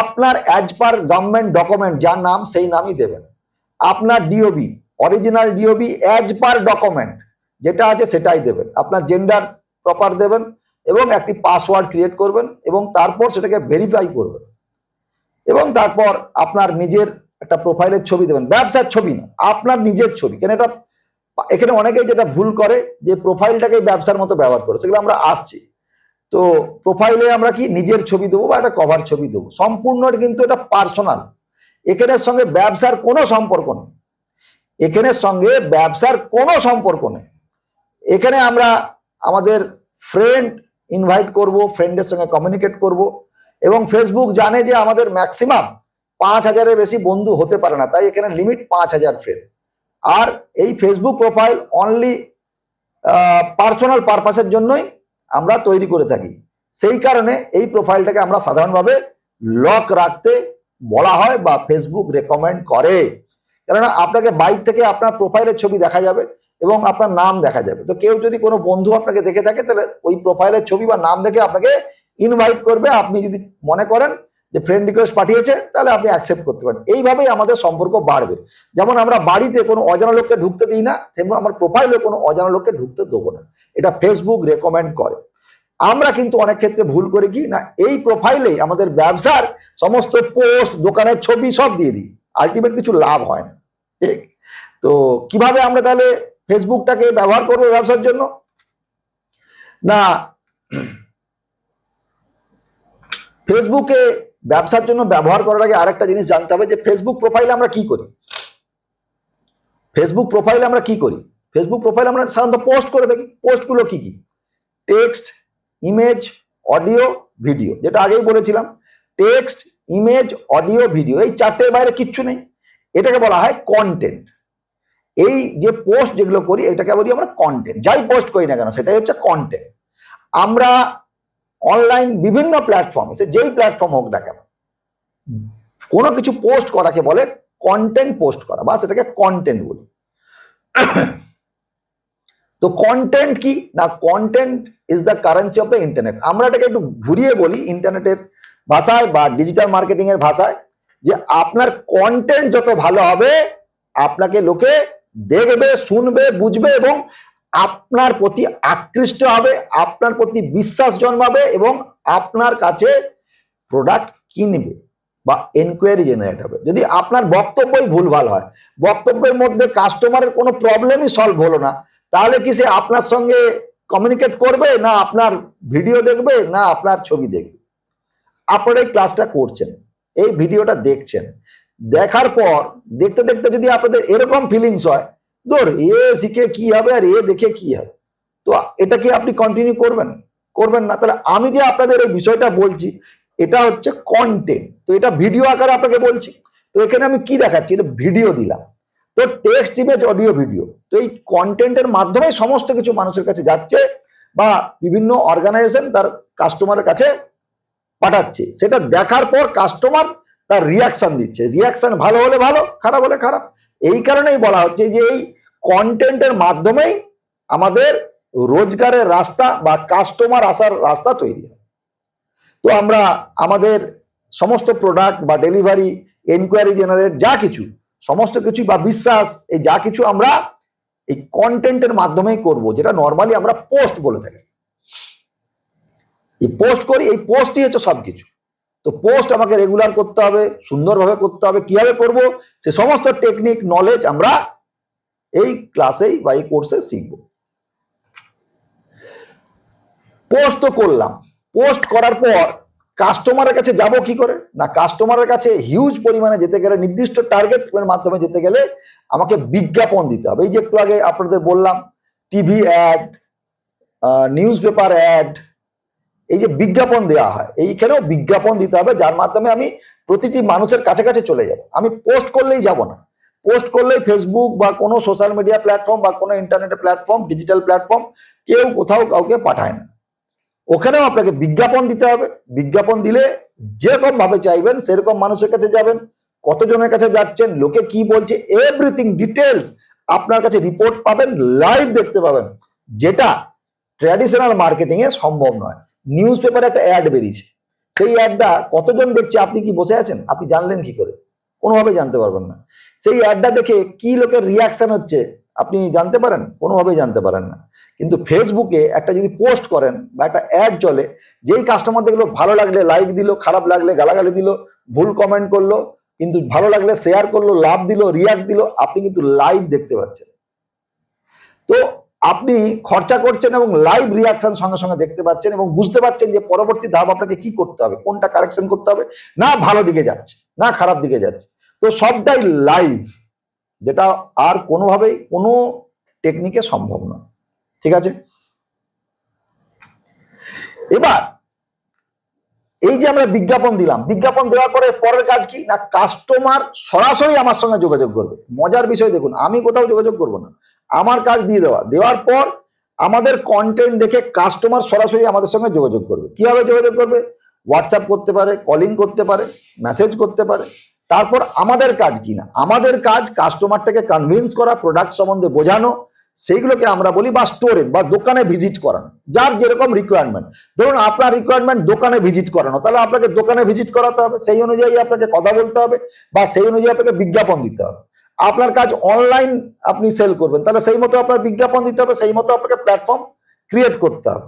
আপনার অ্যাজ পার গভর্নমেন্ট ডকুমেন্ট যার নাম সেই নামই দেবেন। আপনার DOB, original DOB as per document যেটা আছে সেটাই দেবেন। আপনার জেন্ডার প্রপার দেবেন এবং একটি পাসওয়ার্ড ক্রিয়েট করবেন এবং তারপর সেটাকে ভেরিফাই করবেন এবং তারপর আপনার নিজের একটা প্রোফাইলের ছবি দেবেন, ব্যবসার ছবি না, আপনার নিজের ছবি। কেন এটা এখানে অনেকেই যেটা ভুল করে যে প্রোফাইলটাকে ব্যবসার মতো ব্যবহার করে, সেগুলো আমরা আসছি। তো প্রোফাইলে আমরা কি নিজের ছবি দেবো বা একটা কভার ছবি দেবো, সম্পূর্ণ কিন্তু এটা পার্সোনাল। এখানের সঙ্গে ব্যবসার কোনো সম্পর্ক নেই, এখানের সঙ্গে ব্যবসার কোনো সম্পর্ক নেই। এখানে আমরা আমাদের ফ্রেন্ড ইনভাইট করব, ফ্রেন্ডের সঙ্গে কমিউনিকেট করব এবং ফেসবুক জানে যে আমাদের ম্যাক্সিমাম 5,000-এর বেশি বন্ধু হতে পারে না, তাই এখানে লিমিট 5,000 ফ্রেন্ড। আর এই ফেসবুক প্রোফাইল অনলি পার্সোনাল পারপাসের জন্যই আমরা তৈরি করে থাকি। সেই কারণে এই প্রোফাইলটাকে আমরা সাধারণভাবে লক রাখতে বলা হয় বা ফেসবুক রেকমেন্ড করে। কেননা আপনাকে বাইরে থেকে আপনার প্রোফাইলের ছবি দেখা যাবে এবং আপনার নাম দেখা যাবে। তো কেউ যদি কোনো বন্ধু আপনাকে দেখে থাকে তাহলে ওই প্রোফাইলের ছবি বা নাম দেখে আপনাকে ইনভাইট করবে। আপনি যদি মনে করেন যে ফ্রেন্ড রিকোয়েস্ট পাঠিয়েছে তাহলে আপনি অ্যাকসেপ্ট করতে পারেন। এইভাবেই আমাদের সম্পর্ক বাড়বে। যেমন আমরা বাড়িতে কোনো অজানা লোককে ঢুকতে দিই না, তেমন আমার প্রোফাইলে কোনো অজানা লোককে ঢুকতে দেবো না, এটা ফেসবুক রেকমেন্ড করে। আমরা কিন্তু অনেক ক্ষেত্রে ভুল করে কি না, এই প্রোফাইলেই আমাদের ব্যবসার সমস্ত পোস্ট, দোকানের ছবি সব দিয়ে দিই, আলটিমেট কিছু লাভ হয় না। ঠিক? তো কিভাবে আমরা তাহলে ফেসবুকটাকে ব্যবহার করবো ব্যবসার জন্য না, ফেসবুকে ব্যবসার জন্য ব্যবহার করার আগে আরেকটা জিনিস জানতে হবে যে ফেসবুক প্রোফাইলে আমরা কি করি। ফেসবুক প্রোফাইলে আমরা কি করি, ফেসবুক প্রোফাইলে আমরা সাধারণত পোস্ট করে থাকি। পোস্টগুলো কি কি, টেক্সট, ইমেজ, অডিও, ভিডিও, যেটা আগেই বলেছিলাম। টেক্সট, ইমেজ, অডিও, ভিডিও, এই চারটের বাইরে কিচ্ছু নেই। এটাকে বলা হয় কন্টেন্ট। এই যে পোস্ট যেগুলো করি এটাকে বলি আমরা কন্টেন্ট। যাই পোস্ট করি না কেন সেটাই হচ্ছে কন্টেন্ট। আমরা অনলাইন বিভিন্ন প্ল্যাটফর্মে, যেই প্ল্যাটফর্ম হোক না কেন, কোনো কিছু পোস্ট করাকে বলে কন্টেন্ট পোস্ট করা, বা সেটাকে কন্টেন্ট বলি। তো কন্টেন্ট কি না, content is the currency of the internet. আমরা এটাকে একটু ঘুরিয়ে বলি ইন্টারনেটের ভাষায় বা ডিজিটাল মার্কেটিং এর ভাষায়, যে আপনার কন্টেন্ট যত ভালো হবে আপনাকে লোকে দেখবে, শুনবে, বুঝবে এবং আপনার প্রতি আকৃষ্ট হবে, আপনার প্রতি বিশ্বাস জন্মাবে এবং আপনার কাছে প্রোডাক্ট কিনবে বা এনকোয়ারি জেনারেট হবে। যদি আপনার বক্তব্যই ভুলভাল হয়, বক্তব্যের মধ্যে কাস্টমারের কোনো প্রবলেমই সলভ হলো না, তাহলে কি সে আপনার সঙ্গে কমিউনিকেট করবে, না আপনার ভিডিও দেখবে, না আপনার ছবি দেখবে। আপনারা এই ক্লাসটা করছেন, এই ভিডিওটা দেখছেন, দেখার পর দেখতে দেখতে যদি আপনাদের এরকম ফিলিংস হয়, ধর এ শিখে কি হবে আর এ দেখে কি হবে, তো এটা কি আপনি কন্টিনিউ করবেন? করবেন না। তাহলে আমি যে আপনাদের এই বিষয়টা বলছি এটা হচ্ছে কন্টেন্ট, তো এটা ভিডিও আকারে আপনাকে বলছি। তো এখানে আমি কি দেখাচ্ছি, এটা ভিডিও দিলাম, তো টেক্সট, ইমেজ, অডিও, ভিডিও, তো এই কন্টেন্টের মাধ্যমে সমস্ত কিছু মানুষের কাছে যাচ্ছে বা বিভিন্ন অর্গানাইজেশন তার কাস্টমারের কাছে পাঠাচ্ছে। সেটা দেখার পর কাস্টমার তার রিয়াকশন দিচ্ছে, রিয়াকশন ভালো হলে ভালো, খারাপ হলে খারাপ। এই কারণেই বলা হচ্ছে যে এই কন্টেন্টের মাধ্যমেই আমাদের রোজগারের রাস্তা বা কাস্টমার আসার রাস্তা তৈরি হয়। তো আমরা আমাদের সমস্ত প্রোডাক্ট বা ডেলিভারি, এনকোয়ারি জেনারেট যা কিছু, সমস্ত কিছু বা বিশ্বাস, এই যা কিছু আমরা এই কন্টেন্টের মাধ্যমেই করব, যেটা নর্মালি আমরা পোস্ট বলে থাকি। এই পোস্ট করি, এই পোস্টই হচ্ছে সবকিছু। তো পোস্ট আমাকে রেগুলার করতে হবে, সুন্দরভাবে করতে হবে। কিভাবে করব সে সমস্ত টেকনিক, নলেজ আমরা এই ক্লাসেই বা এই কোর্সে শিখব। পোস্ট তো করলাম, পোস্ট করার পর কাস্টমারের কাছে যাব কি করে না, কাস্টমারের কাছে হিউজ পরিমাণে যেতে গেলে, নির্দিষ্ট টার্গেটের মাধ্যমে যেতে গেলে আমাকে বিজ্ঞাপন দিতে হবে। এই যে একটু আগে আপনাদের বললাম, TV ad, newspaper ad, এই যে বিজ্ঞাপন দেওয়া হয়, এইখানেও বিজ্ঞাপন দিতে হবে, যার মাধ্যমে আমি প্রতিটি মানুষের কাছে কাছে চলে যাব। আমি পোস্ট করলেই যাব না, পোস্ট করলেই ফেসবুক বা কোনো সোশ্যাল মিডিয়া প্ল্যাটফর্ম বা কোনো ইন্টারনেট প্ল্যাটফর্ম, ডিজিটাল প্ল্যাটফর্ম কেউ কোথাও কাউকে পাঠায় না। ওখানেও আপনাকে বিজ্ঞাপন দিতে হবে। বিজ্ঞাপন দিলে যেরকম ভাবে চাইবেন সেরকম মানুষের কাছে যাবেন, কতজনের কাছে যাচ্ছেন, লোকে কি বলছে, এভরিথিং ডিটেলস আপনার কাছে রিপোর্ট পাবেন, লাইভ দেখতে পাবেন, যেটা ট্র্যাডিশনাল মার্কেটিং এ সম্ভব নয়। নিউজ পেপারে একটা অ্যাড বেরিয়েছে, সেই অ্যাডটা কতজন দেখছে আপনি কি বসে আছেন? আপনি জানলেন কি করে? কোনোভাবে জানতে পারবেন না। সেই অ্যাডটা দেখে কি লোকের রিয়াকশন হচ্ছে আপনি জানতে পারেন? কোনোভাবেই জানতে পারেন না। কিন্তু ফেসবুকে একটা যদি পোস্ট করেন বা একটা অ্যাড চলে, যেই কাস্টমার দেখলো, ভালো লাগলে লাইক দিল, খারাপ লাগলে গালাগালি দিল, ভুল কমেন্ট করলো, কিন্তু ভালো লাগলে শেয়ার করলো, লাভ দিল, রিয়াক্ট দিল, আপনি কিন্তু লাইভ দেখতে পাচ্ছেন। তো আপনি খরচা করছেন এবং লাইভ রিয়াকশন সঙ্গে সঙ্গে দেখতে পাচ্ছেন এবং বুঝতে পারছেন যে পরবর্তী ধাপ আপনাকে কি করতে হবে, কোনটা কারেকশন করতে হবে, না ভালো দিকে যাচ্ছে না খারাপ দিকে যাচ্ছে। তো সবটাই লাইভ, যেটা আর কোনোভাবেই কোনো টেকনিকে সম্ভব নয়। ঠিক আছে, এবার এই যে আমরা বিজ্ঞাপন দিলাম, বিজ্ঞাপন দেওয়ার পরে পরের কাজ কি না, কাস্টমার সরাসরি আমার সঙ্গে যোগাযোগ করবে। মজার বিষয় দেখুন, আমি কোথাও যোগাযোগ করব না, আমার কাজ দিয়ে দেওয়ার পর আমাদের কন্টেন্ট দেখে কাস্টমার সরাসরি আমাদের সঙ্গে যোগাযোগ করবে। কিভাবে যোগাযোগ করবে? হোয়াটসঅ্যাপ করতে পারে, কলিং করতে পারে, মেসেজ করতে পারে। তারপর আমাদের কাজ কি না, আমাদের কাজ কাস্টমারটাকে কনভিন্স করা, প্রোডাক্ট সম্বন্ধে বোঝানো, সেইগুলোকে আমরা বলি, বা স্টোরে বা দোকানে ভিজিট করানো, যার যেরকম রিকোয়ারমেন্ট। ধরুন আপনার রিকোয়ারমেন্ট দোকানে ভিজিট করানো, তাহলে আপনাকে দোকানে ভিজিট করাতে হবে, সেই অনুযায়ী আপনাকে কথা বলতে হবে বা সেই অনুযায়ী আপনাকে বিজ্ঞাপন দিতে হবে। আপনার কাজ অনলাইন, আপনি সেল করবেন, তাহলে সেই মতো আপনার বিজ্ঞাপন দিতে হবে, সেই মতো আপনাকে প্ল্যাটফর্ম ক্রিয়েট করতে হবে,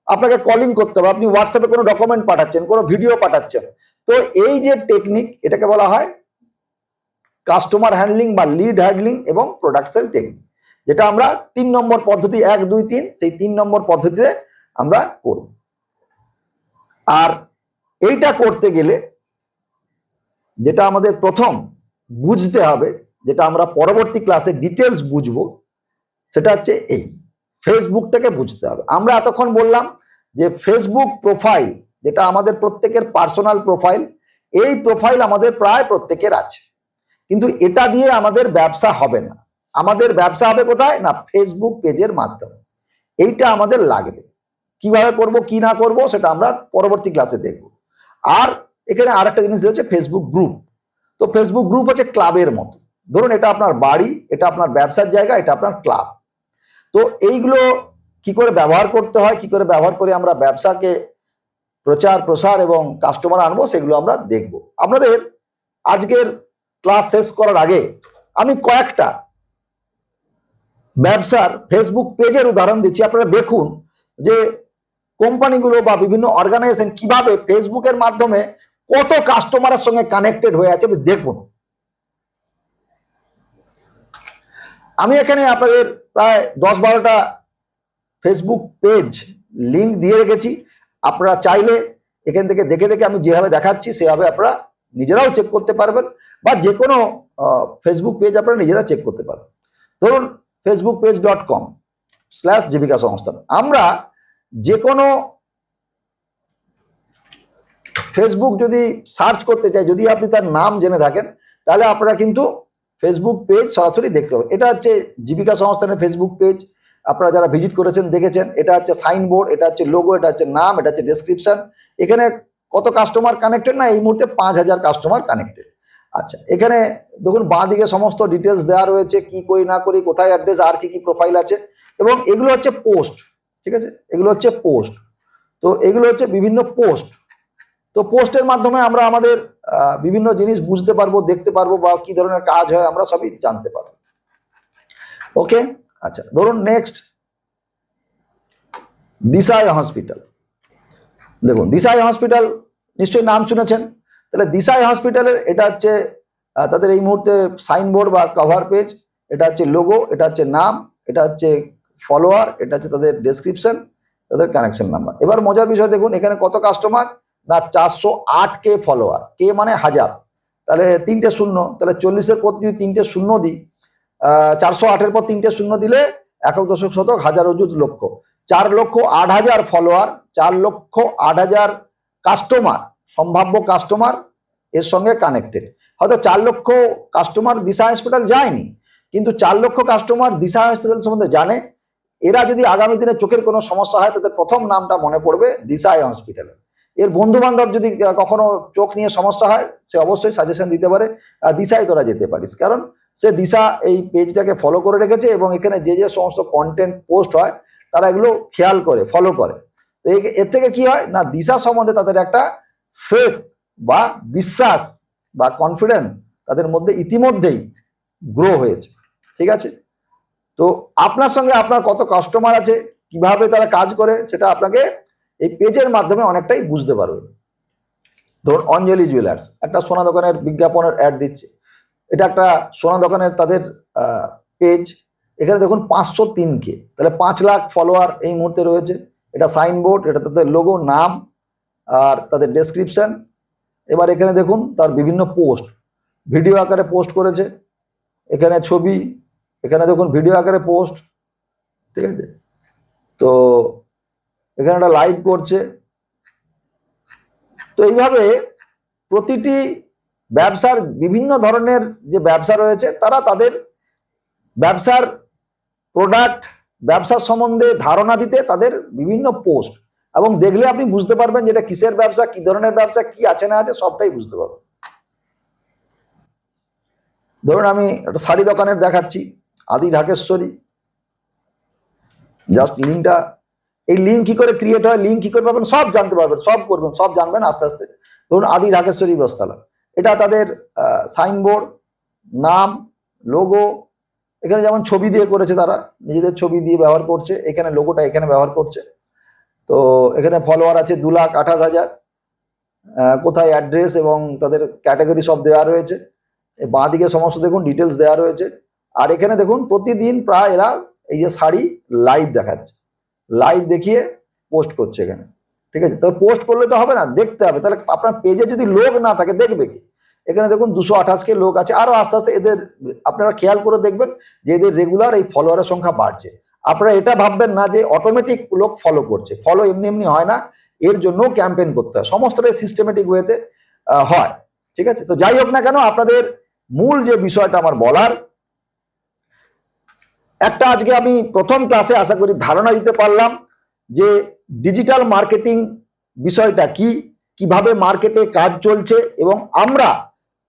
আপনাকে কলিং করতে হবে, আপনি হোয়াটসঅ্যাপে কোনো ডকুমেন্ট পাঠাচ্ছেন, কোনো ভিডিও পাঠাচ্ছেন। তো এই যে টেকনিক, এটাকে বলা হয় কাস্টমার হ্যান্ডলিং বা লিড হ্যান্ডলিং এবং প্রোডাক্ট সেল টেকনিক, যেটা আমরা 3 নম্বর পদ্ধতি, 1 2 3, সেই 3 নম্বর পদ্ধতিতে আমরা করব। আর এইটা করতে গেলে যেটা আমাদের প্রথম বুঝতে হবে, যেটা আমরা পরবর্তী ক্লাসে ডিটেলস বুঝবো, সেটা হচ্ছে এই ফেসবুকটাকে বুঝতে হবে। আমরা এতক্ষণ বললাম যে ফেসবুক প্রোফাইল, যেটা আমাদের প্রত্যেকের পার্সোনাল প্রোফাইল, এই প্রোফাইল আমাদের প্রায় প্রত্যেকের আছে, কিন্তু এটা দিয়ে আমাদের ব্যবসা হবে না। আমাদের ব্যবসা হবে কোথায় না, ফেসবুক পেজের মাধ্যমে। এইটা আমাদের লাগবে। কিভাবে করব কি না করব সেটা আমরা পরবর্তী ক্লাসে দেখব। আর এখানে আরেকটা জিনিস হচ্ছে ফেসবুক গ্রুপ। তো ফেসবুক গ্রুপ হচ্ছে ক্লাবের মতো। ধরুন এটা আপনার বাড়ি, এটা আপনার ব্যবসার জায়গা, এটা আপনার ক্লাব। তো এইগুলো কি করে ব্যবহার করতে হয়, কি করে ব্যবহার করে আমরা ব্যবসাকে প্রচার প্রসার এবং কাস্টমার আনবো, সেগুলো আমরা দেখব। আপনাদের আজকের ক্লাস শেষ করার আগে আমি কয়েকটা ব্যবসার ফেসবুক পেজের উদাহরণ দিচ্ছি। আপনারা দেখুন যে কোম্পানিগুলো বা বিভিন্ন অর্গানাইজেশন কিভাবে ফেসবুকের মাধ্যমে কত কাস্টমারের সঙ্গে কানেক্টেড হয়ে আছে দেখুন। আমি এখানে আপনাদের প্রায় 10-12টা ফেসবুক পেজ লিংক দিয়ে রেখেছি। আপনারা চাইলে এখান থেকে দেখে দেখে আমি যেভাবে দেখাচ্ছি সেভাবে আপনারা নিজেরাও চেক করতে পারবেন, বা যে কোনো ফেসবুক পেজ আপনারা নিজেরা চেক করতে পারবেন। ধরুন facebookpage.com/জীবিকা সংস্থান। আমরা যে কোনো ফেসবুক যদি সার্চ করতে চাই, যদি আপনি তার নাম জেনে থাকেন, তাহলে আপনারা কিন্তু ফেসবুক পেজ সরাসরি দেখতে পাবেন। এটা হচ্ছে জীবিকা সংস্থানের ফেসবুক পেজ, আপনারা যারা ভিজিট করেছেন দেখেছেন। এটা হচ্ছে সাইনবোর্ড, এটা হচ্ছে লোগো, এটা হচ্ছে নাম, এটা হচ্ছে ডেসক্রিপশন। এখানে কত কাস্টমার কানেক্টেড না, এই মুহূর্তে 5000 কাস্টমার কানেক্টেড। আচ্ছা, এখানে দেখুন বাঁ দিকে সমস্ত ডিটেলস দেওয়া রয়েছে, কি করি না করি, কোথায় অ্যাড্রেস, আর কি কি প্রোফাইল আছে, এবং এগুলো হচ্ছে পোস্ট। ঠিক আছে, এগুলো হচ্ছে পোস্ট। তো এগুলো হচ্ছে বিভিন্ন পোস্ট। তো পোস্টের মাধ্যমে আমরা আমাদের বিভিন্ন জিনিস বুঝতে পারবো, দেখতে পারবো, বা কি ধরনের কাজ হয় আমরা সবই জানতে পারবো। ওকে, আচ্ছা ধরুন নেক্সট দিশাই হসপিটাল। দেখুন দিশাই হসপিটাল নিশ্চয়ই নাম শুনেছেন। তাহলে দিশাই হসপিটালের এটা হচ্ছে তাদের এই মুহূর্তে সাইনবোর্ড বা কভার পেজ, এটা হচ্ছে লোগো, এটা হচ্ছে নাম, এটা হচ্ছে ফলোয়ার, এটা হচ্ছে তাদের ডেসক্রিপশন, তাদের কানেকশন নাম্বার। এবার মজার বিষয় দেখুন এখানে কত কাস্টমার না, 408K ফলোয়ার, কে মানে 1000, তাহলে 3টে শূন্য, তাহলে 40-এর পর যদি 3টে শূন্য দিই, 408-এর পর 3টে শূন্য দিলে একক দশক শতক হাজার অযুত লক্ষ, 4,08,000 ফলোয়ার, 4,08,000 কাস্টমার, সম্ভাব্য কাস্টমার এর সঙ্গে কানেক্টেড হয়তো 4 লক্ষ কাস্টমার দিশা হসপিটাল যায়নি, কিন্তু 4 লক্ষ কাস্টমার দিশা হসপিটাল সম্বন্ধে জানে। এরা যদি আগামী দিনে চোখের কোনো সমস্যা হয় তাদের প্রথম নামটা মনে পড়বে দিশা আই হসপিটাল। এর বন্ধু বান্ধব যদি কখনো চোখ নিয়ে সমস্যা হয়, সে অবশ্যই সাজেশন দিতে পারে দিশায় তোরা যেতে পারিস, কারণ সে দিশা এই পেজটাকে ফলো করে রেখেছে এবং এখানে যে যে সমস্ত কন্টেন্ট পোস্ট হয় তারা এগুলো খেয়াল করে ফলো করে। তো এর থেকে কি হয় না, দিশা সম্বন্ধে তাদের একটা ফেথ বা বিশ্বাস বা কনফিডেন্স তাদের মধ্যে ইতিমধ্যেই গ্রো হয়েছে। ঠিক আছে, তো আপনার সঙ্গে আপনার কত কাস্টমার আছে, কিভাবে তারা কাজ করে, সেটা আপনাকে এই পেজের মাধ্যমে অনেকটাই বুঝতে পারবেন। ধরুন অঞ্জলি জুয়েলার্স একটা সোনা দোকানের বিজ্ঞাপনের অ্যাড দিচ্ছে, এটা একটা সোনা দোকানের তাদের পেজ। এখানে দেখুন 503K, তাহলে 5 লাখ ফলোয়ার এই মুহূর্তে রয়েছে। এটা সাইনবোর্ড, এটা তাদের লোগো, নাম আর তাদের ডেসক্রিপশন। এবার এখানে দেখুন তার বিভিন্ন পোস্ট, ভিডিও আকারে পোস্ট করেছে, এখানে ছবি, এখানে দেখুন ভিডিও আকারে পোস্ট। ঠিক আছে, তো এখানে একটা লাইভ করছে। তো এইভাবে প্রতিটি ব্যবসার বিভিন্ন ধরনের যে ব্যবসা রয়েছে তারা তাদের ব্যবসার প্রোডাক্ট, ব্যবসার সম্বন্ধে ধারণা দিতে তাদের বিভিন্ন পোস্ট, এবং দেখলে আপনি বুঝতে পারবেন যেটা কিসের ব্যবসা, কি ধরনের ব্যবসা, কি আছে না আছে সবটাই বুঝতে পারবেন। ধরুন আমি একটা শাড়ি দোকানের দেখাচ্ছি, আদি ঢাকেশ্বরী। জাস্ট লিঙ্কটা, এই লিঙ্ক কি করে ক্রিয়েট হয়, লিঙ্ক কি করে পাবেন সব জানতে পারবেন, সব করবেন, সব জানবেন আস্তে আস্তে। ধরুন আদি ঢাকেশ্বরী বস্ত্রালয়, এটা তাদের সাইনবোর্ড, নাম, লোগো, এখানে যেমন ছবি দিয়ে করেছে, তারা নিজেদের ছবি দিয়ে ব্যবহার করছে, এখানে লোগোটা এখানে ব্যবহার করছে। তো এখানে ফলোয়ার আছে 2,28,000, কোথায় অ্যাড্রেস এবং তাদের ক্যাটাগরি সব দেওয়া রয়েছে। বাঁ দিকে সমস্ত দেখুন ডিটেলস দেওয়া রয়েছে। আর এখানে দেখুন প্রতিদিন প্রায় এরা এই যে শাড়ি লাইভ দেখাচ্ছে, লাইভ দেখিয়ে পোস্ট করছে এখানে। ঠিক আছে, তবে পোস্ট করলে তো হবে না, দেখতে হবে। তাহলে আপনার পেজে যদি লোক না থাকে দেখবে কি? এখানে দেখুন 228K লোক আছে, আরো আস্তে আস্তে এদের আপনারা খেয়াল করে দেখবেন যে এদের রেগুলার এই ফলোয়ারের সংখ্যা বাড়ছে। আপনারা এটা ভাববেন না যে অটোমেটিক লোক ফলো করছে, ফলো এমনি এমনি হয় না, এর জন্য ক্যাম্পেইন করতে হয়, সমস্তটাই সিস্টেমেটিক ওয়েতে হয়। ঠিক আছে, তো যাই হোক না কেন, আপনাদের মূল যে বিষয়টা আমার বলার, একটা আজকে আমি প্রথম ক্লাসে আশা করি ধারণা দিতে পারলাম যে ডিজিটাল মার্কেটিং বিষয়টা কি, কিভাবে মার্কেটে কাজ চলছে, এবং আমরা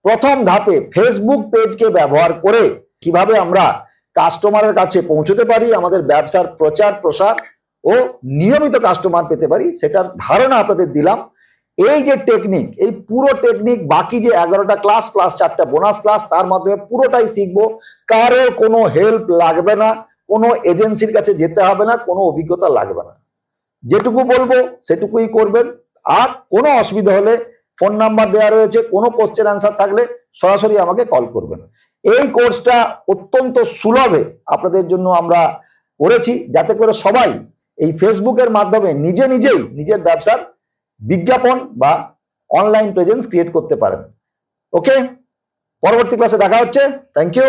প্রথম ধাপে ফেসবুক পেজকে ব্যবহার করে কিভাবে আমরা কাস্টমারের কাছে পৌঁছতে পারি, আমাদের ব্যবসার প্রচার প্রসার ও নিয়মিত কাস্টমার পেতে পারি, সেটার ধারণা আপনাদের দিলাম। এই যে টেকনিক, এই পুরো টেকনিক বাকি যে 11টা ক্লাস প্লাস 4টা বোনাস ক্লাস, তার মাধ্যমে পুরোটাই শিখবো। কারো কোনো হেল্প লাগবে না, কোনো এজেন্সির কাছে যেতে হবে না, কোনো অভিজ্ঞতা লাগবে না। যেটুকু বলবো সেটুকুই করবেন। আর কোনো অসুবিধা হলে ফোন নাম্বার দেওয়া রয়েছে, কোনো কোশ্চেন আনসার থাকলে সরাসরি আমাকে কল করবেন। এই কোর্সটা অত্যন্ত সুলভে আপনাদের জন্য আমরা করেছি, যাতে করে সবাই এই ফেসবুকের মাধ্যমে নিজেই নিজের ব্যবসার বিজ্ঞাপন বা অনলাইন প্রেজেন্স ক্রিয়েট করতে পারেন। ওকে, পরবর্তী ক্লাসে দেখা হচ্ছে। Thank you.